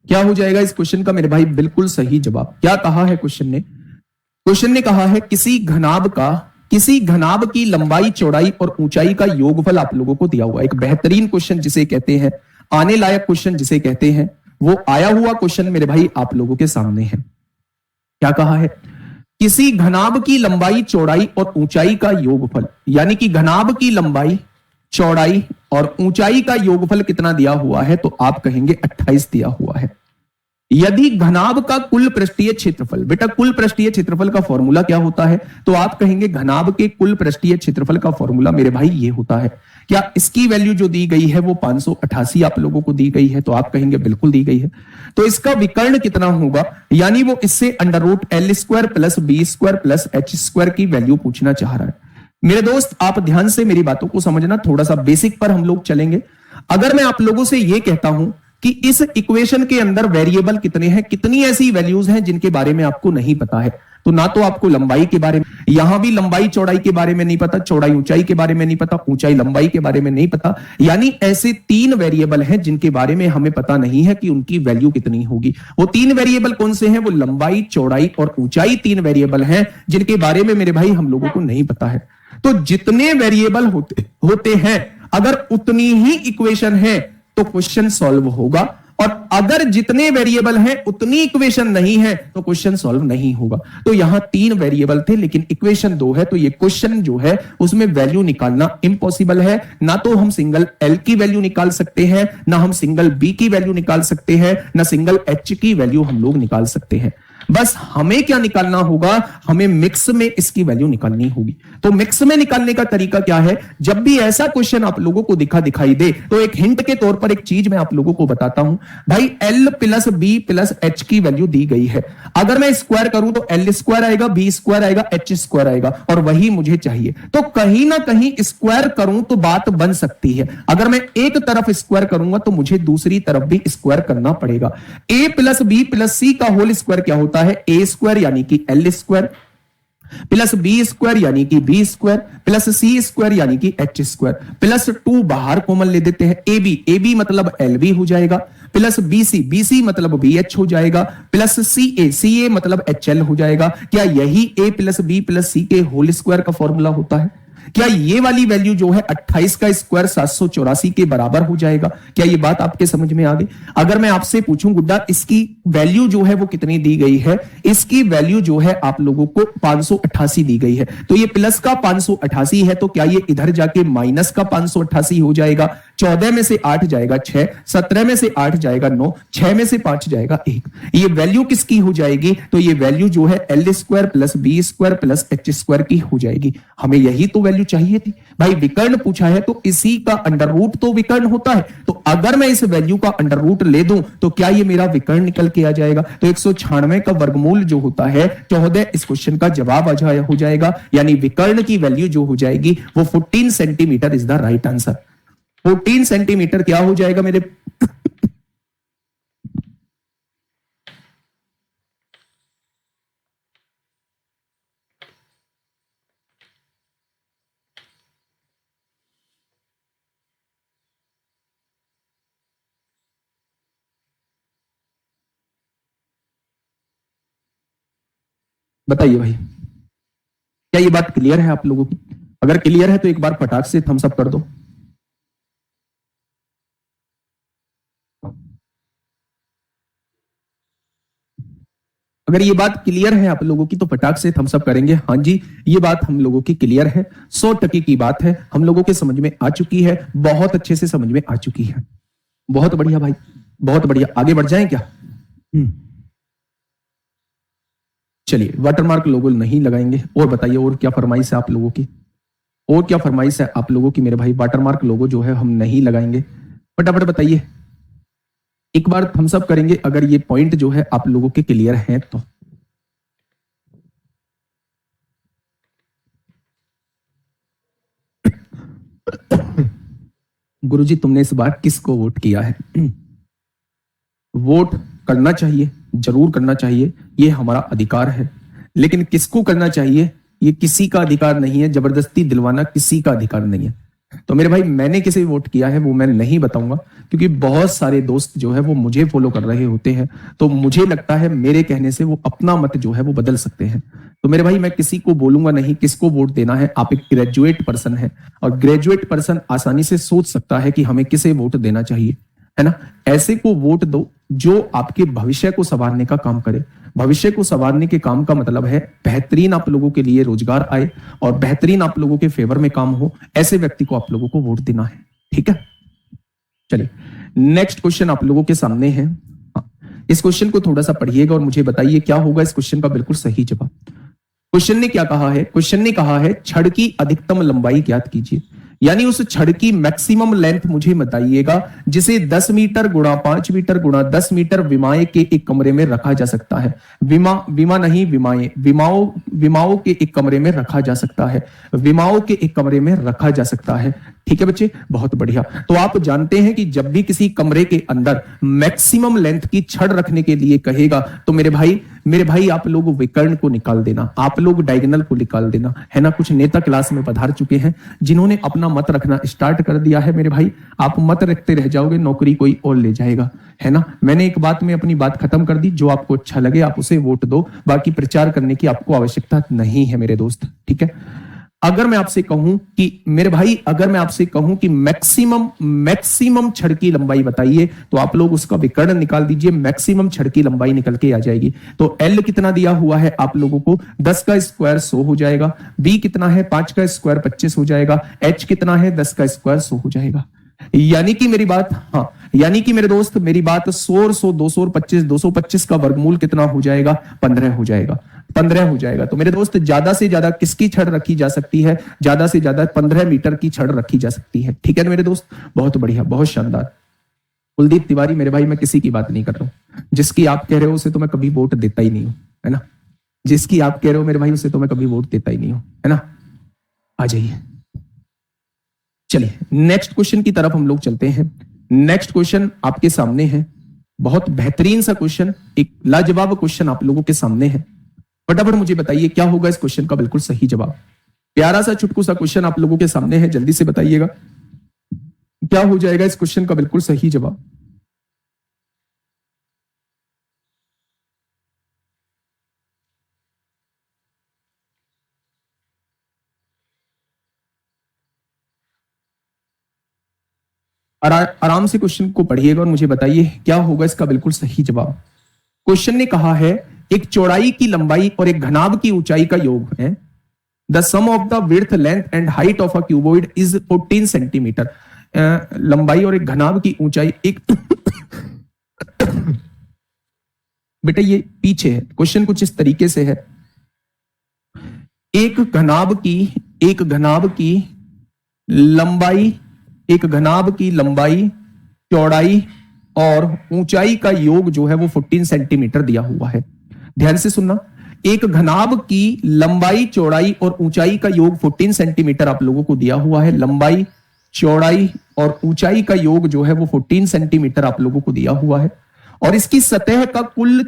क्या हो जाएगा इस क्वेश्चन का मेरे भाई बिल्कुल सही जवाब? क्या कहा है क्वेश्चन ने? क्वेश्चन ने कहा है किसी घनाभ की लंबाई, चौड़ाई और ऊंचाई का योगफल आप लोगों को दिया हुआ। एक बेहतरीन क्वेश्चन जिसे कहते हैं, आने लायक क्वेश्चन जिसे कहते हैं, वो आया हुआ क्वेश्चन मेरे भाई आप लोगों के सामने है। क्या कहा है? किसी घनाभ की लंबाई, चौड़ाई और ऊंचाई का योगफल, यानी कि घनाभ की लंबाई, चौड़ाई और ऊंचाई का योगफल कितना दिया हुआ है? तो आप कहेंगे 28 दिया हुआ है। यदि घनाभ का कुल पृष्ठीय क्षेत्रफल, बेटा कुल पृष्ठीय क्षेत्रफल का फॉर्मूला क्या होता है? तो आप कहेंगे घनाभ के कुल पृष्ठीय क्षेत्रफल का फॉर्मूला मेरे भाई ये होता है। क्या इसकी वैल्यू जो दी गई है वो 588 आप लोगों को दी गई है? तो आप कहेंगे बिल्कुल दी गई है। तो इसका विकर्ण कितना होगा? यानी वो इससे under root L square plus B square plus H square की वैल्यू पूछना चाह रहा है। मेरे दोस्त आप ध्यान से मेरी बातों को समझना, थोड़ा सा बेसिक पर हम लोग चलेंगे। अगर मैं आप लोगों से यह कहता हूं कि इस इक्वेशन के अंदर वेरिएबल कितने हैं, कितनी ऐसी वैल्यूज हैं जिनके बारे में आपको नहीं पता है, तो ना तो आपको लंबाई के बारे में, यहां भी लंबाई चौड़ाई के बारे में नहीं पता, चौड़ाई ऊंचाई के बारे में नहीं पता, ऊंचाई लंबाई के बारे में नहीं पता, यानी ऐसे 3 वेरिएबल हैं जिनके बारे में हमें पता नहीं है कि उनकी वैल्यू कितनी होगी। वो 3 वेरिएबल कौन से हैं? वो लंबाई, चौड़ाई और ऊंचाई 3 वेरिएबल हैं जिनके बारे में मेरे भाई हम लोगों को नहीं पता है। तो जितने वेरिएबल होते हैं, अगर उतनी ही इक्वेशन है तो क्वेश्चन सॉल्व होगा, और अगर जितने वेरिएबल हैं उतनी इक्वेशन नहीं है तो क्वेश्चन सॉल्व नहीं होगा। तो यहां 3 वेरिएबल थे लेकिन इक्वेशन 2 है, तो ये क्वेश्चन जो है उसमें वैल्यू निकालना इम्पॉसिबल है। ना तो हम सिंगल एल की वैल्यू निकाल सकते हैं, ना हम सिंगल बी की वैल्यू निकाल सकते हैं, ना सिंगल एच की वैल्यू हम लोग निकाल सकते हैं। बस हमें क्या निकालना होगा? हमें मिक्स में इसकी वैल्यू निकालनी होगी। तो मिक्स में निकालने का तरीका क्या है? जब भी ऐसा क्वेश्चन आप लोगों को दिखाई दे तो एक हिंट के तौर पर एक चीज मैं आप लोगों को बताता हूं। भाई L plus B plus H की वैल्यू दी गई है, अगर मैं स्क्वायर करूं तो एल स्क्वायर आएगा, बी स्क्वायर आएगा, एच स्क्वायर आएगा, और वही मुझे चाहिए। तो कहीं ना कहीं स्क्वायर करूं तो बात बन सकती है। अगर मैं एक तरफ स्क्वायर करूंगा तो मुझे दूसरी तरफ भी स्क्वायर करना पड़ेगा। ए प्लस बी प्लस सी का होल स्क्वायर क्या होता है? ए स्क्वायर यानी कि L square plus B square यानी कि B square plus C square यानी कि एच स्क्वायर, प्लस 2 बाहर कॉमन ले देते हैं, ए बी मतलब एल बी हो जाएगा, प्लस बी सी मतलब बी एच हो जाएगा, प्लस सी ए मतलब एच एल हो जाएगा। क्या यही ए प्लस बी प्लस सी के होल स्क्वायर का फॉर्मूला होता है? क्या ये वाली वैल्यू जो है 28 का स्क्वायर 784 के बराबर हो जाएगा? क्या ये बात आपके समझ में आ गई? अगर मैं आपसे पूछूं गुड्डा इसकी वैल्यू जो है वो कितनी दी गई है, इसकी वैल्यू जो है आप लोगों को 588 दी गई है, तो ये प्लस का 588 है, तो क्या ये इधर जाके माइनस का 588 हो जाएगा? 14 में से 8 जाएगा 6, 17 में से 8 जाएगा 9, 6 में से 5 जाएगा 1। ये वैल्यू किसकी हो जाएगी? तो ये वैल्यू जो है L square plus B square plus H square की हो जाएगी। हमें यही तो वैल्यू चाहिए थी भाई। विकर्ण पूछा है तो इसी का अंडर रूट तो विकर्ण होता है, तो अगर मैं इस वैल्यू का अंडर रूट ले दूं तो क्या ये मेरा विकर्ण निकल के आ जाएगा? तो 196 का वर्गमूल जो होता है 14 इस क्वेश्चन का जवाब हो जाएगा, यानी विकर्ण की वैल्यू जो हो जाएगी वो 14 centimetre is the right answer. 14 centimetre क्या हो जाएगा मेरे बताइए भाई, क्या ये बात क्लियर है आप लोगों की? अगर क्लियर है तो एक बार फटाक से थम्स अप कर दो। अगर ये बात क्लियर है आप लोगों की तो फटाक से थम्स अप करेंगे। हाँ जी, ये बात हम लोगों की क्लियर है, 100% की बात है, हम लोगों के समझ में आ चुकी है, बहुत अच्छे से समझ में आ चुकी है। बहुत बढ़िया भाई, बहुत बढ़िया। आगे बढ़ जाएं क्या? चलिए, वाटरमार्क लोगो नहीं लगाएंगे। और बताइए, और क्या फरमाइश है आप लोगों की? और क्या फरमाइश है आप लोगों की मेरे भाई? वाटरमार्क लोगो जो है हम नहीं लगाएंगे, फटाफट बताइए। एक बार थम्स अप करेंगे अगर ये पॉइंट जो है आप लोगों के क्लियर हैं तो। गुरुजी तुमने इस बार किसको वोट किया है? वोट करना चाहिए, जरूर करना चाहिए, ये हमारा अधिकार है, लेकिन किसको करना चाहिए ये किसी का अधिकार नहीं है, जबरदस्ती दिलवाना किसी का अधिकार नहीं है। तो मेरे भाई मैंने किसे वोट किया है वो मैं नहीं बताऊंगा, क्योंकि बहुत सारे दोस्त जो है वो मुझे फॉलो कर रहे होते हैं, तो मुझे लगता है मेरे कहने से वो अपना मत जो है वो बदल सकते हैं। तो मेरे भाई मैं किसी को बोलूंगा नहीं किसको वोट देना है। आप एक ग्रेजुएट पर्सन है, और ग्रेजुएट पर्सन आसानी से सोच सकता है कि हमें किसे वोट देना चाहिए, है ना। ऐसे को वोट दो जो आपके भविष्य को संवारने का काम करे। भविष्य को संवारने के काम का मतलब है बेहतरीन आप लोगों के लिए रोजगार आए और बेहतरीन आप लोगों के फेवर में काम हो, ऐसे व्यक्ति को आप लोगों को वोट देना है, ठीक है। चलिए नेक्स्ट क्वेश्चन आप लोगों के सामने है। इस क्वेश्चन को थोड़ा सा पढ़िएगा और मुझे बताइए क्या होगा इस क्वेश्चन का बिल्कुल सही जवाब। क्वेश्चन ने क्या कहा है, क्वेश्चन ने कहा है छड़ की अधिकतम लंबाई ज्ञात कीजिए, यानी उस छड़ की मैक्सिमम लेंथ मुझे बताइएगा जिसे 10 मीटर गुणा 5 मीटर गुणा 10 मीटर विमाएं के एक कमरे में रखा जा सकता है। विमा नहीं, विमाएं, विमाओं के एक कमरे में रखा जा सकता है, विमाओं के एक कमरे में रखा जा सकता है। ठीक है बच्चे, बहुत बढ़िया। तो आप जानते हैं कि जब भी किसी कमरे के अंदर मैक्सिमम लेंथ की छड़ रखने के लिए कहेगा तो मेरे भाई आप लोग विकर्ण को निकाल देना, आप लोग डायगोनल को निकाल देना, है ना। कुछ नेता क्लास में पधार चुके हैं जिन्होंने अपना मत रखना स्टार्ट कर दिया है मेरे भाई। आप मत रखते रह जाओगे, नौकरी कोई और ले जाएगा, है ना। मैंने एक बात में अपनी बात खत्म कर दी, जो आपको अच्छा लगे आप उसे वोट दो, बाकी प्रचार करने की आपको आवश्यकता नहीं है मेरे दोस्त। ठीक है, अगर मैं आपसे कहूं कि मेरे भाई, अगर मैं आपसे कहूं कि मैक्सिमम छड़ की लंबाई बताइए तो आप लोग उसका विकर्ण निकाल दीजिए, मैक्सिमम छड़ की लंबाई निकल के आ जाएगी। तो एल कितना दिया हुआ है आप लोगों को, 10 का स्क्वायर 100 हो जाएगा। बी कितना है, 5 का स्क्वायर 25 हो जाएगा। एच कितना है, 10 का स्क्वायर 100 हो जाएगा। यानी कि मेरी बात, हाँ, यानी कि मेरे दोस्त मेरी बात 100 और 100 200 और 25, 225 का वर्गमूल कितना हो जाएगा, 15 हो जाएगा, 15 हो जाएगा। तो मेरे दोस्त ज्यादा से ज्यादा किसकी छड़ रखी जा सकती है, ज्यादा से ज्यादा 15 मीटर की छड़ रखी जा सकती है। ठीक है ना मेरे दोस्त, बहुत बढ़िया, बहुत शानदार। कुलदीप तिवारी मेरे भाई, मैं किसी की बात नहीं कर रहा हूं, जिसकी आप कह रहे हो उसे तो मैं कभी वोट देता ही नहीं हूं, है ना। जिसकी आप कह रहे हो मेरे भाई उसे तो मैं कभी वोट देता ही नहीं हूं, है ना। आ जाइए, चलिए नेक्स्ट क्वेश्चन की तरफ हम लोग चलते हैं। नेक्स्ट क्वेश्चन आपके सामने है, बहुत बेहतरीन सा क्वेश्चन, एक लाजवाब क्वेश्चन आप लोगों के सामने है। फटाफट मुझे बताइए क्या होगा इस क्वेश्चन का बिल्कुल सही जवाब। प्यारा सा चुटकू सा क्वेश्चन आप लोगों के सामने है, जल्दी से बताइएगा क्या हो जाएगा इस क्वेश्चन का बिल्कुल सही जवाब। आराम से क्वेश्चन को पढ़िएगा और मुझे बताइए क्या होगा इसका बिल्कुल सही जवाब। क्वेश्चन ने कहा है एक चौड़ाई की लंबाई और एक घनाभ की ऊंचाई का योग है। The sum of the width length and height of a cuboid is 14 centimetre. लंबाई और एक घनाभ की ऊंचाई एक बेटा ये पीछे है, क्वेश्चन कुछ इस तरीके से है। एक घनाभ की लंबाई, एक घनाभ की लंबाई, चौड़ाई और ऊंचाई का योग जो है वो 14 सेंटीमीटर दिया हुआ है। ध्यान से सुनना, एक घनाभ की लंबाई, चौड़ाई और ऊंचाई का योग 14 सेंटीमीटर आप लोगों को दिया हुआ है। लंबाई, चौड़ाई और ऊंचाई का योग जो है वो 14 सेंटीमीटर आप लोगों को दिया हुआ है। और इसकी सतह का कुल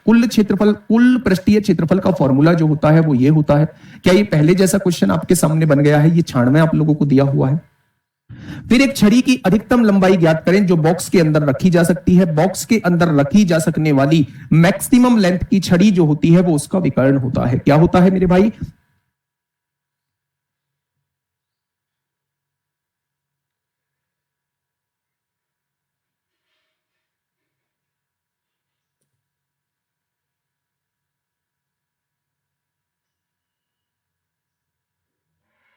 कुल पृष्ठीय क्षेत्रफल का फॉर्मूला जो होता है वो ये होता है। क्या ये पहले जैसा क्वेश्चन आपके सामने बन गया है, ये क्षण में आप लोगों को दिया हुआ है। फिर एक छड़ी की अधिकतम लंबाई ज्ञात करें जो बॉक्स के अंदर रखी जा सकती है। बॉक्स के अंदर रखी जा सकने वाली मैक्सिमम लेंथ की छड़ी जो होती है वो उसका विकर्ण होता है। क्या होता है मेरे भाई,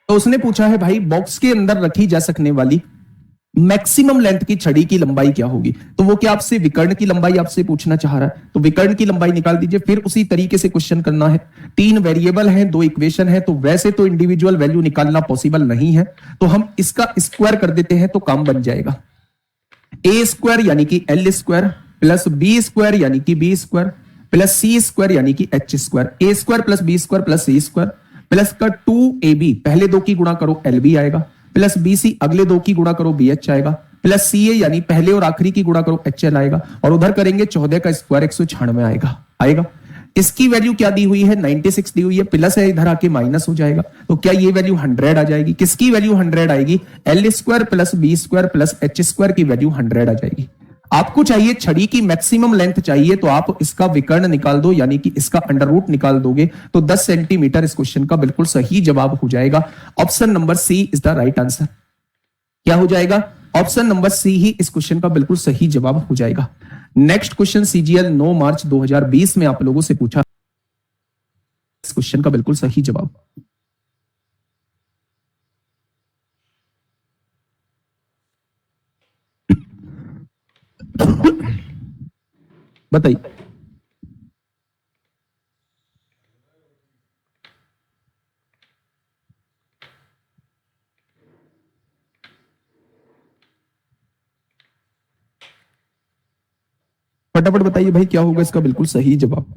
तो उसने पूछा है भाई बॉक्स के अंदर रखी जा सकने वाली मैक्सिमम लेंथ की छड़ी की लंबाई क्या होगी। तो वो क्या आपसे विकर्ण की लंबाई आपसे पूछना चाह रहा है, तो विकर्ण की लंबाई निकाल दीजिए। फिर उसी तरीके से क्वेश्चन करना है। 3 वेरिएबल हैं, 2 इक्वेशन है, तो वैसे तो इंडिविजुअल वैल्यू निकालना पॉसिबल नहीं है, तो हम इसका स्क्वायर कर देते हैं तो काम बन जाएगा। ए स्क्वायर यानी कि L square plus B square यानी कि B square plus C square यानी कि H square. A square plus B square plus C square plus का 2ab, पहले 2 की गुणा करो एल बी आएगा, प्लस बी सी अगले 2 की गुणा करो बी एच आएगा, प्लस सी ए यानी पहले और आखिरी की गुणा करो एच एल आएगा, और उधर करेंगे 14 का स्क्वायर 196 आएगा। इसकी वैल्यू क्या दी हुई है, 96 दी हुई है, प्लस है इधर आके माइनस हो जाएगा, तो क्या ये वैल्यू 100 आ जाएगी। किसकी वैल्यू 100 आएगी, L square plus B square plus H square की वैल्यू 100 आ जाएगी। आपको चाहिए छड़ी की मैक्सिमम लेंथ चाहिए, तो आप इसका विकर्ण निकाल दो, यानी कि इसका अंडर रूट निकाल दोगे तो 10 सेंटीमीटर इस क्वेश्चन का बिल्कुल सही जवाब हो जाएगा। Option number C is the right answer. क्या हो जाएगा, ऑप्शन नंबर सी ही इस क्वेश्चन का बिल्कुल सही जवाब हो जाएगा। नेक्स्ट क्वेश्चन सीजीएल 9 मार्च 2020 में आप लोगों से पूछा, इस क्वेश्चन का बिल्कुल सही जवाब। बताइए। फटाफट बताइए भाई, क्या होगा इसका बिल्कुल सही जवाब।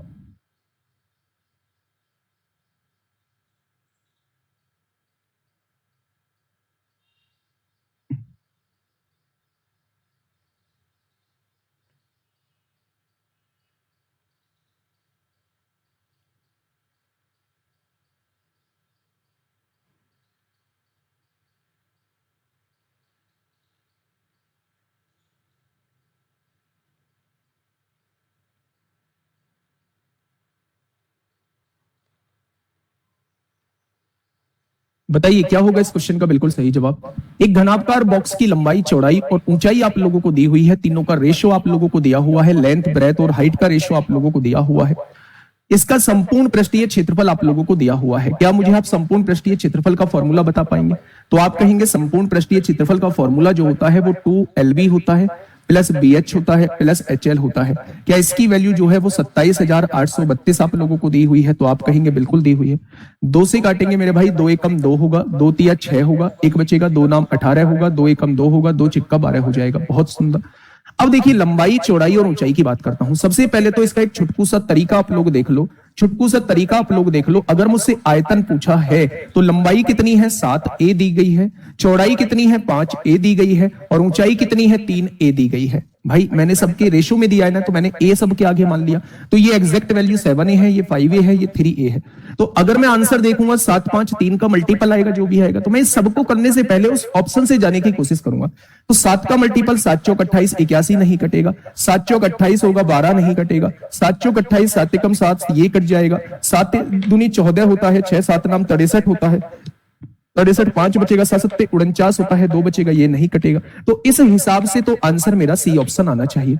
बताइए क्या होगा इस क्वेश्चन का बिल्कुल सही जवाब। एक घनाभकार बॉक्स की लंबाई, चौड़ाई और ऊंचाई आप लोगों को दी हुई है, तीनों का रेशियो आप लोगों को दिया हुआ है, लेंथ, ब्रेथ और हाइट का रेशियो आप लोगों को दिया हुआ है। इसका संपूर्ण पृष्ठीय क्षेत्रफल आप लोगों को दिया हुआ है। क्या मुझे आप संपूर्ण पृष्ठीय क्षेत्रफल का फॉर्मूला बता पाएंगे? तो आप कहेंगे संपूर्ण पृष्ठीय क्षेत्रफल का फॉर्मूला जो होता है वो 2LB होता है प्लस BH होता है प्लस HL होता है। क्या इसकी वैल्यू जो है वो 27,832 आप लोगों को दी हुई है? तो आप कहेंगे बिल्कुल दी हुई है। 2 से काटेंगे मेरे भाई, 2 एकम 2 होगा, 2 तिया 6 होगा, एक बचेगा, 2 नाम 18 होगा, 2 एकम 2 होगा, 2 चिक्का 12 हो जाएगा। बहुत सुंदर। अब देखिए लंबाई, चौड़ाई और ऊंचाई की बात करता हूं। सबसे पहले तो इसका एक छुटकू सा तरीका आप लोग देख लो, छुटकू सा तरीका आप लोग देख लो। अगर मुझसे आयतन पूछा है तो लंबाई कितनी है 7A दी गई है, चौड़ाई कितनी है 5A दी गई है और ऊंचाई कितनी है 3A दी गई है। भाई मैंने सबके रेशो में दिया है ना, तो मैंने A सबके आगे मान लिया। तो ये एग्जैक्ट वैल्यू 7A है, ये 5A है, ये 3A है। तो अगर मैं आंसर देखूंगा 7, 5, 3 का मल्टीपल आएगा जो भी आएगा, तो मैं इस सबको करने से पहले उस ऑप्शन से जाने की कोशिश करूंगा। तो 7 का मल्टीपल 7 चौक 28, 81 नहीं कटेगा, 7 चौक 28 होगा, 12 नहीं कटेगा, 7 चौक 28, 7 एकम 7 ये कट जाएगा, 7 दूनी 14 होता है, 6 7 नाम 63 होता है, 63 5 बचेगा, 7 7 49 होता है, 2 बचेगा, ये नहीं कटेगा। तो इस हिसाब से तो आंसर मेरा सी ऑप्शन आना चाहिए।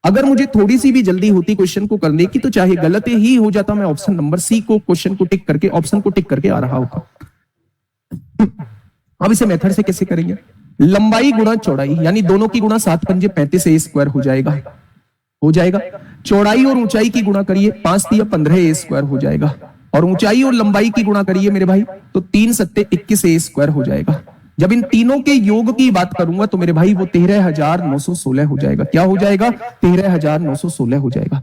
अगर मुझे थोड़ी सी भी जल्दी होती क्वेश्चन को करने की, तो चाहे गलत ही हो जाता, मैं ऑप्शन नंबर सी को क्वेश्चन को टिक करके, ऑप्शन को टिक करके आ रहा होता। अब इसे मेथड से कैसे करेंगे? लंबाई गुणा चौड़ाई, यानी दोनों की गुणा 7 पंजे 35 A स्क्वायर हो जाएगा, हो जाएगा। चौड़ाई और ऊंचाई की गुणा करिए, 5 तिया 15 A स्क्वायर हो जाएगा। और ऊंचाई और लंबाई की गुणा करिए मेरे भाई, तो 3 सत्ते 21 A स्क्वायर हो जाएगा। जब इन तीनों के योग की बात करूंगा तो मेरे भाई वो 13,916 हो जाएगा। क्या हो जाएगा? 13,916 हो जाएगा।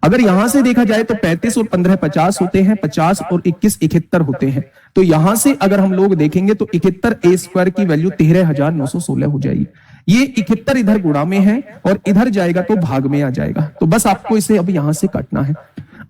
अगर यहां से देखा जाए तो 35 और 15 50 होते हैं, 50 और 21 71 होते हैं। तो यहां से अगर हम लोग देखेंगे तो 71 A स्क्वायर की वैल्यू 13,916 हो जाएगी। ये 71 इधर गुणा में है और इधर जाएगा तो भाग में आ जाएगा। तो बस आपको इसे अब यहां से काटना है।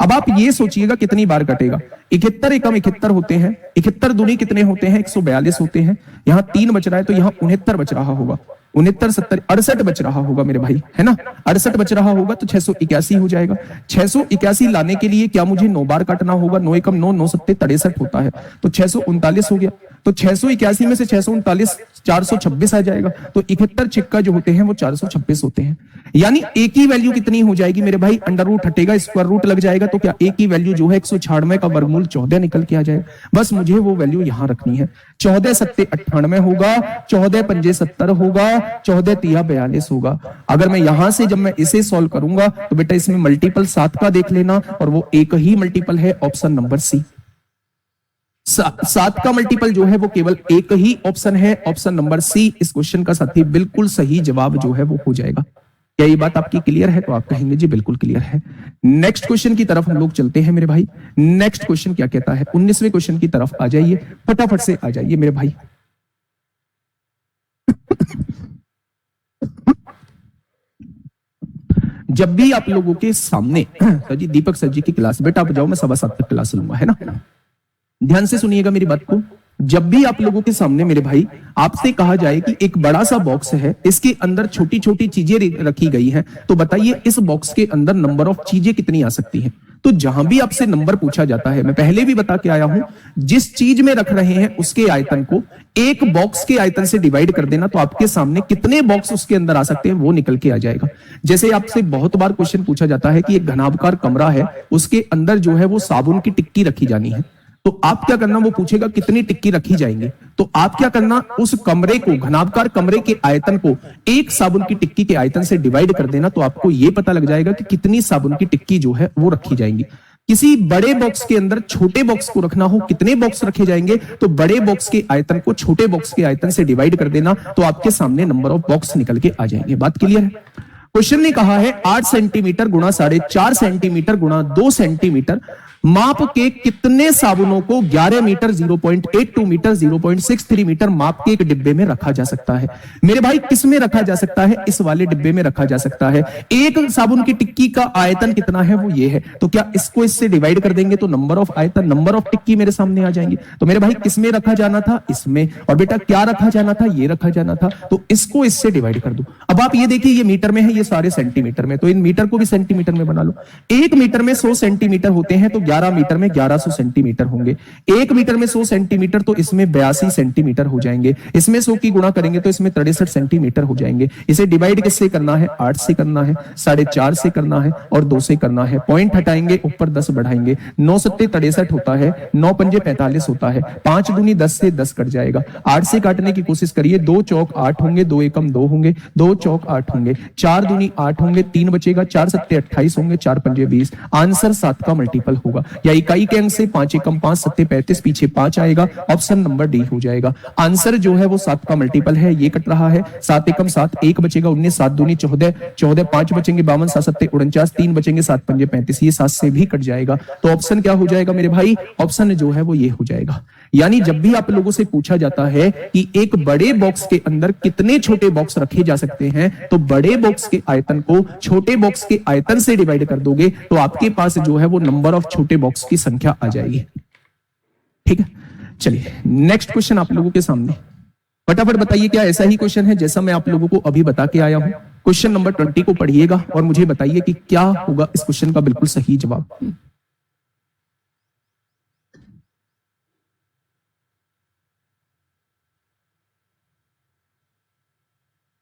अब आप ये सोचिएगा कितनी बार कटेगा। 71 एकम 71 होते हैं, 71 दूनी कितने होते हैं? 142 होते हैं। यहां 3 बच रहा है तो यहां 69 बच रहा होगा, 69 70 68 बच रहा होगा मेरे भाई, है ना? 68 बच रहा होगा तो 681 हो जाएगा। 681 लाने के लिए क्या मुझे 9 बार काटना होगा? 9 एकम 9, 9 सत्ते 63 होता है, तो 639 हो गया। तो 681 में से 639 426 आ जाएगा। तो 71 छिक्का जो होते हैं वो 426 होते हैं। यानी ए की वैल्यू कितनी हो जाएगी मेरे भाई? अंडर रूट हटेगा, स्क्वायर रूट लग जाएगा, तो क्या ए की वैल्यू जो है 196 का वर्गमूल 14 निकल के आ जाएगा। बस मुझे वो वैल्यू यहां रखनी है। 14 सत्ते 98 होगा, 14 पंजे 70 होगा, 14 तिया 42 होगा। अगर मैं यहां से जब मैं इसे सॉल्व करूंगा तो बेटा इसमें मल्टीपल 7 का देख लेना, और वो एक ही मल्टीपल है, ऑप्शन नंबर सी। 7 का मल्टीपल जो है वो केवल एक ही ऑप्शन है, ऑप्शन नंबर सी इस क्वेश्चन का साथी बिल्कुल सही जवाब जो है वो हो जाएगा। क्या ये बात आपकी क्लियर है? तो आप कहेंगे जी बिल्कुल क्लियर है। नेक्स्ट क्वेश्चन की तरफ हम लोग चलते हैं मेरे भाई। नेक्स्ट क्वेश्चन क्या कहता है? 19वें क्वेश्चन की तरफ आ जाइए, फटाफट से आ जाइए मेरे भाई। जब भी आप लोगों के सामने सर जी, दीपक सर जी की क्लास, बेटा आप जाओ, मैं 7:15 तक क्लास लूंगा, है ना? ध्यान से सुनिएगा मेरी बात को। जब भी आप लोगों के सामने मेरे भाई आपसे कहा जाए कि एक बड़ा सा बॉक्स है, इसके अंदर छोटी छोटी चीजें रखी गई हैं, तो बताइए इस बॉक्स के अंदर नंबर ऑफ चीजें कितनी आ सकती हैं? तो जहां भी आपसे नंबर पूछा जाता है, मैं पहले भी बता के आया हूं, जिस चीज में रख रहे हैं उसके आयतन को एक बॉक्स के आयतन से डिवाइड कर देना, तो आपके सामने कितने बॉक्स उसके अंदर आ सकते हैं वो निकल के आ जाएगा। जैसे आपसे बहुत बार क्वेश्चन पूछा जाता है कि एक घनाभकार कमरा है, उसके अंदर जो है वो साबुन की टिक्की रखी जानी है। तो आप क्या करना, वो पूछेगा कितनी टिक्की रखी जाएंगी, तो आप क्या करना, उस कमरे को, घनाभकार कमरे के आयतन को एक साबुन की टिक्की के आयतन से डिवाइड कर देना, तो आपको यह पता लग जाएगा कि कितनी साबुन की टिक्की जो है वो रखी जाएंगी। किसी बड़े बॉक्स के अंदर छोटे बॉक्स को रखना हो, कितने बॉक्स रखे जाएंगे, तो बड़े बॉक्स के आयतन को छोटे बॉक्स के आयतन से डिवाइड कर देना, तो आपके सामने नंबर ऑफ बॉक्स निकल के आ जाएंगे। बात क्लियर है? क्वेश्चन ने कहा है 8 सेंटीमीटर गुणा 4.5 सेंटीमीटर गुणा 2 सेंटीमीटर माप के कितने साबुनों को 11 मीटर, 0.82 मीटर, 0.63 मीटर माप के एक डिब्बे में रखा जा सकता है। मेरे भाई किस में रखा जा सकता है? इस वाले डिब्बे में रखा जा सकता है। एक साबुन की टिक्की का आयतन कितना है? वो ये है। तो क्या इसको इससे डिवाइड कर देंगे तो नंबर ऑफ आयतन, नंबर ऑफ टिक्की मेरे सामने आ जाएंगे। तो मेरे भाई किस में रखा जाना था? इसमें। और बेटा क्या रखा जाना था? ये रखा जाना था। तो इसको इससे डिवाइड कर दो। अब आप ये देखिए, ये मीटर में है, ये सारे सेंटीमीटर में, तो इन मीटर को भी सेंटीमीटर में बना लो। 1 मीटर में 100 सेंटीमीटर होते हैं, तो 11 मीटर में 1100 सेंटीमीटर होंगे। 1 मीटर में 100 सेंटीमीटर, तो इसमें 82 सेंटीमीटर हो जाएंगे। इसमें 100 की गुणा करेंगे तो इसमें 63 सेंटीमीटर हो जाएंगे। इसे डिवाइड किससे करना है? 8 से करना है, 4.5 से करना है और 2 से करना है। पॉइंट हटाएंगे, ऊपर 10 बढ़ाएंगे। 9 सत्ते 63 होता है, 9 पंजे 45 होता है, 5 दूनी 10 से 10 कट जाएगा। 8 से काटने की कोशिश करिए, 2 चौक 8 होंगे, 2 एकम 2 होंगे, 2 चौक 8 होंगे, 4 दूनी 8 होंगे, 3 बचेगा, 4 सत्ते 28 होंगे, 4 पंजे 20। आंसर 7 का मल्टीपल होगा, या इकाई के अंक से 5 एकम 5 सत्ते 35, पीछे 5 आएगा, ऑप्शन नंबर डी हो जाएगा। आंसर जो है वो 7 का मल्टीपल है, ये कट रहा है। 7 एकम 7, 1 बचेगा 19, 7 दूनी 14, 14 5 बचेंगे 52, 7 सत्ते 49, 3 बचेंगे 7 पंजे 35, ये 7 से भी कट जाएगा। तो ऑप्शन क्या हो जाएगा मेरे भाई? ऑप्शन जो है वो ये हो जाएगा। यानी जब भी आप लोगों से पूछा जाता है कि एक बड़े बॉक्स के अंदर कितने छोटे बॉक्स रखे जा सकते हैं, तो बड़े बॉक्स के आयतन को छोटे बॉक्स के आयतन से डिवाइड कर दोगे, तो आपके पास जो है वो नंबर ऑफ छोटे बॉक्स की संख्या आ जाएगी। ठीक है, चलिए नेक्स्ट क्वेश्चन आप लोगों के सामने। फटाफट बताइए, क्या ऐसा ही क्वेश्चन है जैसा मैं आप लोगों को अभी बता के आया हूं? क्वेश्चन नंबर 20 को पढ़िएगा और मुझे बताइए कि क्या होगा इस क्वेश्चन का बिल्कुल सही जवाब।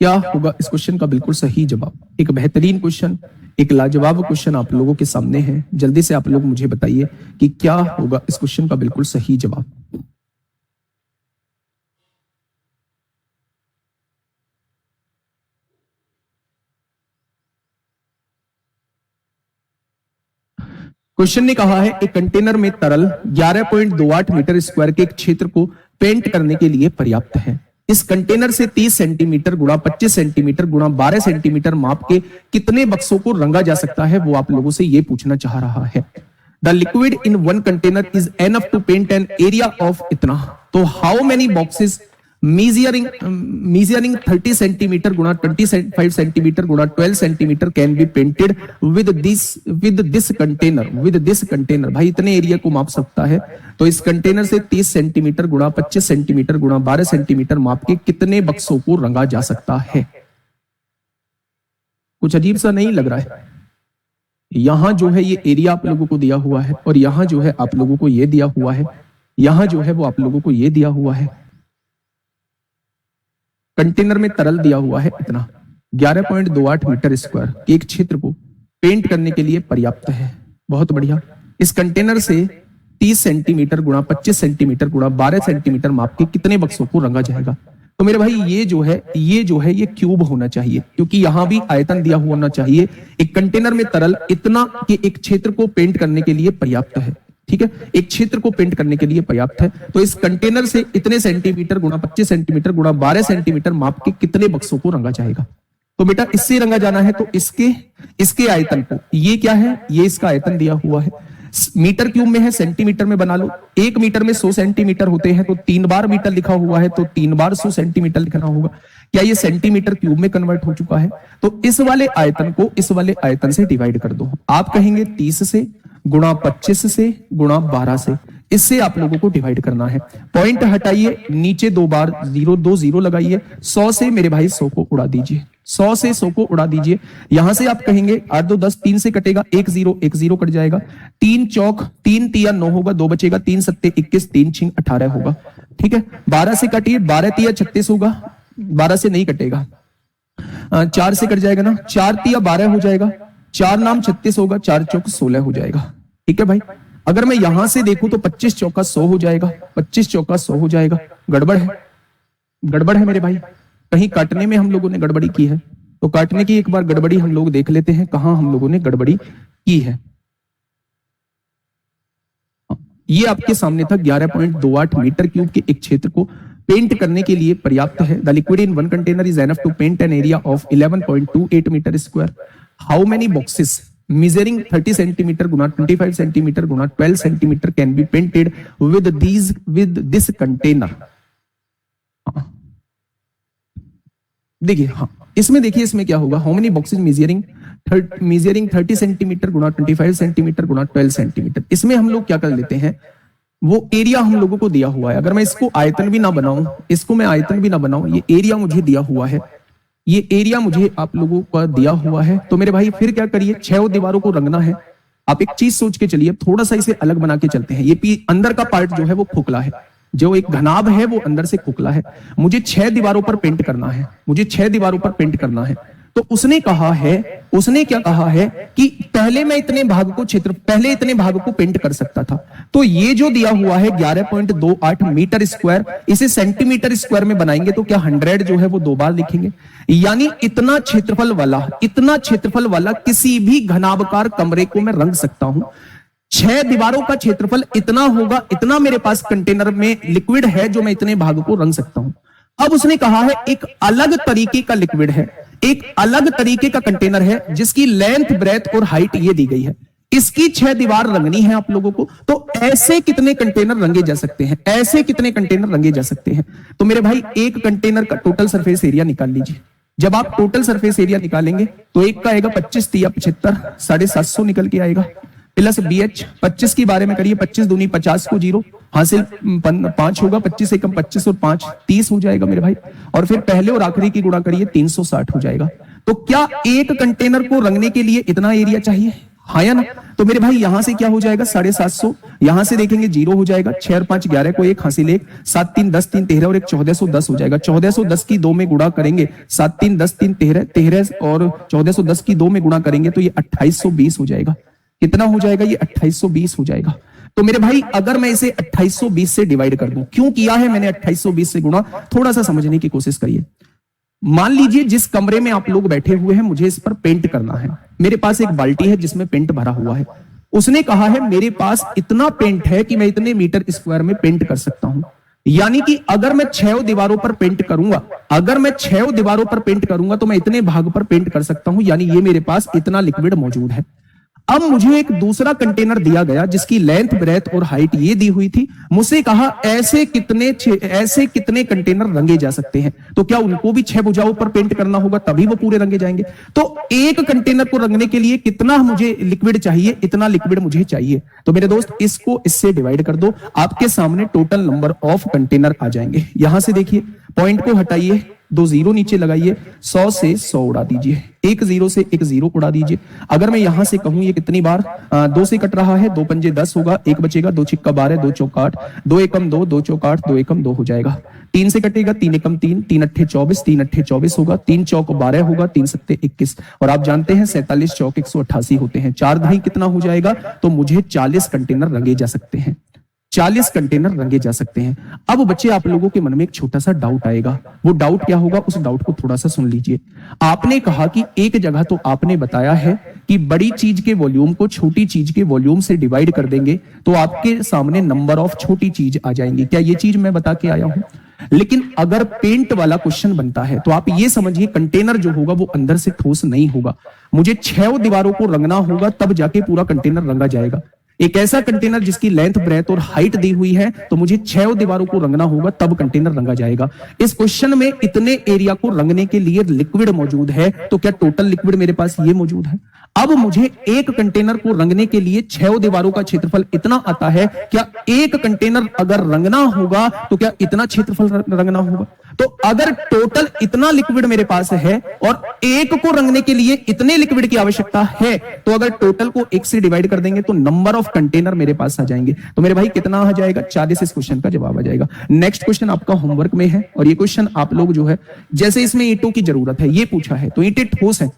क्या होगा इस क्वेश्चन का बिल्कुल सही जवाब? एक बेहतरीन क्वेश्चन, एक लाजवाब क्वेश्चन आप लोगों के सामने है। जल्दी से आप लोग मुझे बताइए कि क्या होगा इस क्वेश्चन का बिल्कुल सही जवाब। क्वेश्चन ने कहा है एक कंटेनर में तरल 11.28 मीटर स्क्वायर के एक क्षेत्र को पेंट करने के लिए पर्याप्त है। इस कंटेनर से 30 सेंटीमीटर गुणा 25 सेंटीमीटर गुणा 12 सेंटीमीटर माप के कितने बक्सों को रंगा जा सकता है, वो आप लोगों से ये पूछना चाह रहा है। The liquid in one container is enough to paint an area of इतना। तो how many boxes measuring 30 centimetre गुणा 25 सेंटीमीटर गुणा 12 centimetre can be painted with this container. भाई इतने एरिया को माप सकता है, तो इस कंटेनर से 30 सेंटीमीटर गुणा 25 सेंटीमीटर गुणा 12 सेंटीमीटर माप के कितने बक्सों को रंगा जा सकता है? कुछ अजीब सा नहीं लग रहा है? यहां जो है ये एरिया आप लोगों को दिया हुआ है, और यहां जो है आप लोगों को ये दिया हुआ है, यहां जो है वो आप लोगों को ये दिया हुआ है। कंटेनर में तरल दिया हुआ है इतना 11.28 मीटर स्क्वायर के एक क्षेत्र को पेंट करने के लिए पर्याप्त है। बहुत बढ़िया। इस कंटेनर से 30 सेंटीमीटर गुणा 25 सेंटीमीटर गुणा 12 सेंटीमीटर माप के कितने बक्सों को रंगा जाएगा? तो मेरे भाई ये जो है ये क्यूब होना चाहिए, क्योंकि यहां भी आयतन दिया होना चाहिए। एक कंटेनर में तरल इतना के एक क्षेत्र को पेंट करने के लिए पर्याप्त है। ठीक है, एक क्षेत्र को पेंट करने के लिए पर्याप्त है। तो इस कंटेनर से इतने सेंटीमीटर गुणा 25 सेंटीमीटर गुणा 12 सेंटीमीटर माप के कितने बक्सों को रंगा जाएगा? तो बेटा इससे रंगा जाना है, तो इसके आयतन को, ये क्या है, ये इसका आयतन दिया हुआ है। मीटर क्यूब में है, सेंटीमीटर में बना लो। 1 मीटर में 100 सेंटीमीटर होते हैं, तो 3 बार मीटर लिखा हुआ है, तो 3 बार 100 सेंटीमीटर लिखना होगा। क्या ये सेंटीमीटर क्यूब में कन्वर्ट हो चुका है? तो इस वाले आयतन को इस वाले आयतन से डिवाइड कर दो। आप कहेंगे 30 से गुणा 25 से गुणा 12 से, इससे आप लोगों को डिवाइड करना है। पॉइंट हटाइए, नीचे 2 बार 2 जीरो लगाइए। 100 से मेरे भाई 100 को उड़ा दीजिए, 100 से 100 को उड़ा दीजिए। यहां से आप कहेंगे 8 2 10, 3 से कटेगा 1 0 कट जाएगा। 3 चौक 3 तिया 9 होगा, 2 बचेगा, 3 सत्ते 21, 3 छिंग 18 होगा। ठीक है, 12 से कटिए, 12 तिया 36 होगा, 12 से नहीं कटेगा। 4 से कट जाएगा ना, 4 तिया 12 हो जाएगा, 4 नाम 36 होगा, 4 चौक 16 हो जाएगा। ठीक है भाई, अगर मैं यहां से देखूं तो 25 चौका 100 हो जाएगा, 25 चौका 100 हो जाएगा। गड़बड़ है, गड़बड़ है मेरे भाई, कहीं काटने में हम लोगों ने गड़बड़ी की है। तो काटने की एक बार गड़बड़ी हम लोग देख लेते हैं, कहां हम लोगों ने गड़बड़ी की है। ये आपके सामने था 11.28 मीटर क्यूब के एक क्षेत्र को पेंट करने के लिए पर्याप्त है। The liquid in one container is enough to paint an area of 11.28 metre square. How many boxes measuring 30 centimetre गुना 25 सेंटीमीटर गुना 12 centimetre can be painted with this container. देखिए, हाँ इसमें देखिए, इसमें क्या होगा, how many boxes measuring 30 centimetre गुना 25 सेंटीमीटर गुना 12 सेंटीमीटर। इसमें हम लोग क्या कर लेते हैं, वो एरिया हम लोगों को दिया हुआ है। अगर मैं इसको आयतन भी ना बनाऊं, इसको मैं आयतन भी ना बनाऊं, ये एरिया मुझे दिया हुआ है, ये एरिया मुझे आप लोगों का दिया हुआ है। तो मेरे भाई फिर क्या करिए, 6 दीवारों को रंगना है। आप एक चीज सोच के चलिए, थोड़ा सा इसे अलग बना के चलते हैं। ये अंदर का पार्ट जो है वो खोखला है, जो एक घनाभ है वो अंदर से खोखला है। मुझे 6 दीवारों पर पेंट करना है, मुझे 6 दीवारों पर पेंट करना है। तो उसने कहा है, उसने क्या कहा है कि पहले मैं इतने भाग को पहले इतने भाग को पेंट कर सकता था। तो ये जो दिया हुआ है 11.28 मीटर स्क्वायर, इसे सेंटीमीटर स्क्वायर में बनाएंगे तो क्या 100 जो है वो 2 बार लिखेंगे। यानी इतना क्षेत्रफल वाला किसी भी घनाभकार कमरे को मैं रंग सकता हूं। 6 दीवारों का क्षेत्रफल इतना होगा, इतना मेरे पास कंटेनर में लिक्विड है जो मैं इतने भाग को रंग सकता हूं। अब उसने कहा है एक अलग तरीके का लिक्विड है, एक अलग तरीके का कंटेनर है जिसकी लेंथ, ब्रेथ और हाइट ये दी गई है। इसकी 6 दीवार रंगनी है आप लोगों को। तो ऐसे कितने कंटेनर रंगे जा सकते हैं, ऐसे कितने कंटेनर रंगे जा सकते हैं। तो मेरे भाई एक कंटेनर का टोटल सरफेस एरिया निकाल लीजिए। जब आप टोटल सरफेस एरिया निकालेंगे तो एक का आएगा 25 तिया 75, 750 निकल के आएगा, प्लस BH 25 के बारे में करिए, 25 दूनी 50 को 0 हासिल 5 होगा, 25 एकम 25 और 5 30 हो जाएगा मेरे भाई। और फिर पहले और आखिरी की गुणा करिए, 360 हो जाएगा। तो क्या एक कंटेनर को रंगने के लिए इतना एरिया चाहिए, हाँ या ना। तो मेरे भाई यहां से क्या हो जाएगा 750, यहां से देखेंगे 0 हो जाएगा, 6 और 5 11 को 1 हासिल 1, 7 3 10 3 13 और 1 1410 हो जाएगा। 1410 की 2 में गुणा करेंगे, 7 3 10 3 13 13 और 1410 की 2 में गुणा करेंगे तो ये 2820 हो जाएगा। कितना हो जाएगा, ये 2820 हो जाएगा। तो मेरे भाई अगर मैं इसे 2820 से डिवाइड कर दूं, क्यों किया है मैंने 2820 से गुणा, थोड़ा सा समझने की कोशिश करिए। मान लीजिए जिस कमरे में आप लोग बैठे हुए हैं, मुझे इस पर पेंट करना है। मेरे पास एक बाल्टी है जिसमें पेंट भरा हुआ है। उसने कहा है मेरे पास इतना पेंट है कि मैं इतने मीटर स्क्वायर में पेंट कर सकता हूं। यानी कि अगर मैं 6 दीवारों पर पेंट करूंगा, अगर मैं 6 दीवारों पर पेंट करूंगा तो मैं इतने भाग पर पेंट कर सकता हूं। यानी ये मेरे पास इतना लिक्विड मौजूद है। अब मुझे एक दूसरा कंटेनर दिया गया जिसकी लेंथ, ब्रेथ और हाइट ये दी हुई थी। मुझसे कहा ऐसे कितने कंटेनर रंगे जा सकते हैं। तो क्या उनको भी 6 भुजाओं पर पेंट करना होगा तभी वो पूरे रंगे जाएंगे। तो एक कंटेनर को रंगने के लिए कितना मुझे लिक्विड चाहिए, इतना लिक्विड मुझे चाहिए। तो मेरे दोस्त इसको इससे डिवाइड कर दो, आपके सामने टोटल नंबर ऑफ कंटेनर आ जाएंगे। यहां से देखिए, पॉइंट को हटाइए, 2 जीरो नीचे लगाइए, 100 से 100 उड़ा दीजिए, 1 0 से 1 0 उड़ा दीजिए। अगर मैं यहां से कहूं ये कितनी बार 2 से कट रहा है, 2 पंजे 10 होगा, 1 बचेगा, 2 छिक्का 12, 2 चौका 8, 2 एकम 2, 2 चौका 8, 2 एकम 2 हो जाएगा। 3 से कटेगा, 3 एकम 3, 3 अट्ठे 24, 3 अट्ठे 24 होगा, 3 चौक 12 होगा, 3 सत्ते 21। और आप जानते हैं 47 चौक 188 होते हैं। 4 दही कितना हो जाएगा, तो मुझे 40 कंटेनर रंगे जा सकते हैं, 40 कंटेनर रंगे जा सकते हैं। अब बच्चे आप लोगों के मन में एक छोटा सा डाउट आएगा। वो डाउट क्या होगा, उस डाउट को थोड़ा सा सुन लीजिए। आपने कहा कि एक जगह तो आपने बताया है कि बड़ी चीज के वॉल्यूम को छोटी चीज के वॉल्यूम से डिवाइड कर देंगे तो आपके सामने नंबर ऑफ छोटी चीज आ जाएंगी। क्या ये चीज मैं बता के आया हूं? लेकिन अगर पेंट वाला क्वेश्चन बनता है तो आप ये समझिए कंटेनर जो होगा वो अंदर से ठोस नहीं होगा। मुझे 6 दीवारों को रंगना होगा तब जाके पूरा कंटेनर रंगा जाएगा। एक ऐसा कंटेनर जिसकी लेंथ, ब्रेथ और हाइट दी हुई है तो मुझे 6 दीवारों को रंगना होगा तब कंटेनर रंगा जाएगा। इस क्वेश्चन में इतने एरिया को रंगने के लिए लिक्विड मौजूद है, तो क्या टोटल लिक्विड मेरे पास ये मौजूद है? अब मुझे एक कंटेनर को रंगने के लिए 6 दीवारों का क्षेत्रफल इतना आता है। क्या एक कंटेनर अगर रंगना होगा तो क्या इतना क्षेत्रफल रंगना होगा? तो अगर टोटल इतना लिक्विड मेरे पास है और एक को रंगने के लिए इतने लिक्विड की आवश्यकता है, तो अगर टोटल को 1 से डिवाइड कर देंगे तो नंबर ऑफ कंटेनर मेरे पास आ जाएंगे। तो मेरे भाई कितना आ जाएगा? 40 इस क्वेश्चन का जवाब आ जाएगा। नेक्स्ट क्वेश्चन आपका होमवर्क में है और ये क्वेश्चन आप लोग जो है, जैसे इसमें ईंटों की जरूरत है, ये पूछा है तो ईंटें ठोस है।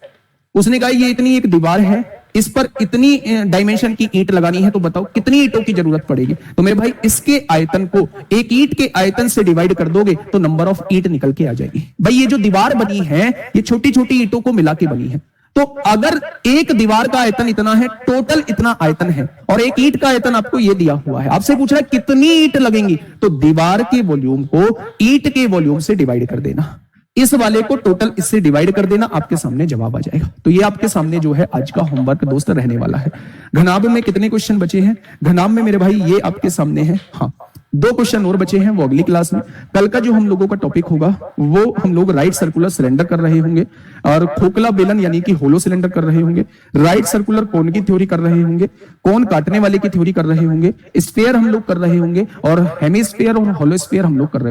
उसने कहा ये इतनी एक दीवार है, इस पर इतनी डायमेंशन की ईंट लगानी है, तो बताओ कितनी ईंटों की जरूरत पड़ेगी। तो मेरे भाई इसके आयतन को एक ईंट के आयतन से डिवाइड कर दोगे तो नंबर ऑफ ईंट निकल के आ जाएगी। भाई ये जो दीवार बनी है ये छोटी छोटी ईंटों को मिला के बनी है, तो अगर एक दीवार का आयतन इतना है, टोटल इतना आयतन है, और एक ईंट का आयतन आपको ये दिया हुआ है, आपसे पूछ रहा है कितनी ईंट लगेंगी, तो दीवार के वॉल्यूम को ईंट के वॉल्यूम से डिवाइड कर देना, इस वाले को टोटल इससे डिवाइड कर देना, आपके सामने जवाब आ जाएगा। तो ये आपके सामने जो है आज का होमवर्क दोस्त रहने वाला है। घनाभ में कितने क्वेश्चन बचे हैं? घनाभ में मेरे भाई ये आपके सामने है, हाँ 2 क्वेश्चन और बचे हैं, वो अगली क्लास में। कल का जो हम लोगों का टॉपिक होगा वो हम लोग राइट सर्कुलर सिलेंडर कर रहे होंगे, और खोखला बेलन यानी कि होलो सिलेंडर कर रहे होंगे, राइट सर्कुलर कोन की थ्योरी कर रहे होंगे, कोन काटने वाले की थ्योरी कर रहे होंगे, स्फीयर हम लोग कर रहे होंगे, और हेमिस्फीयर और होलो स्फीयर हम लोग कर रहे होंगे।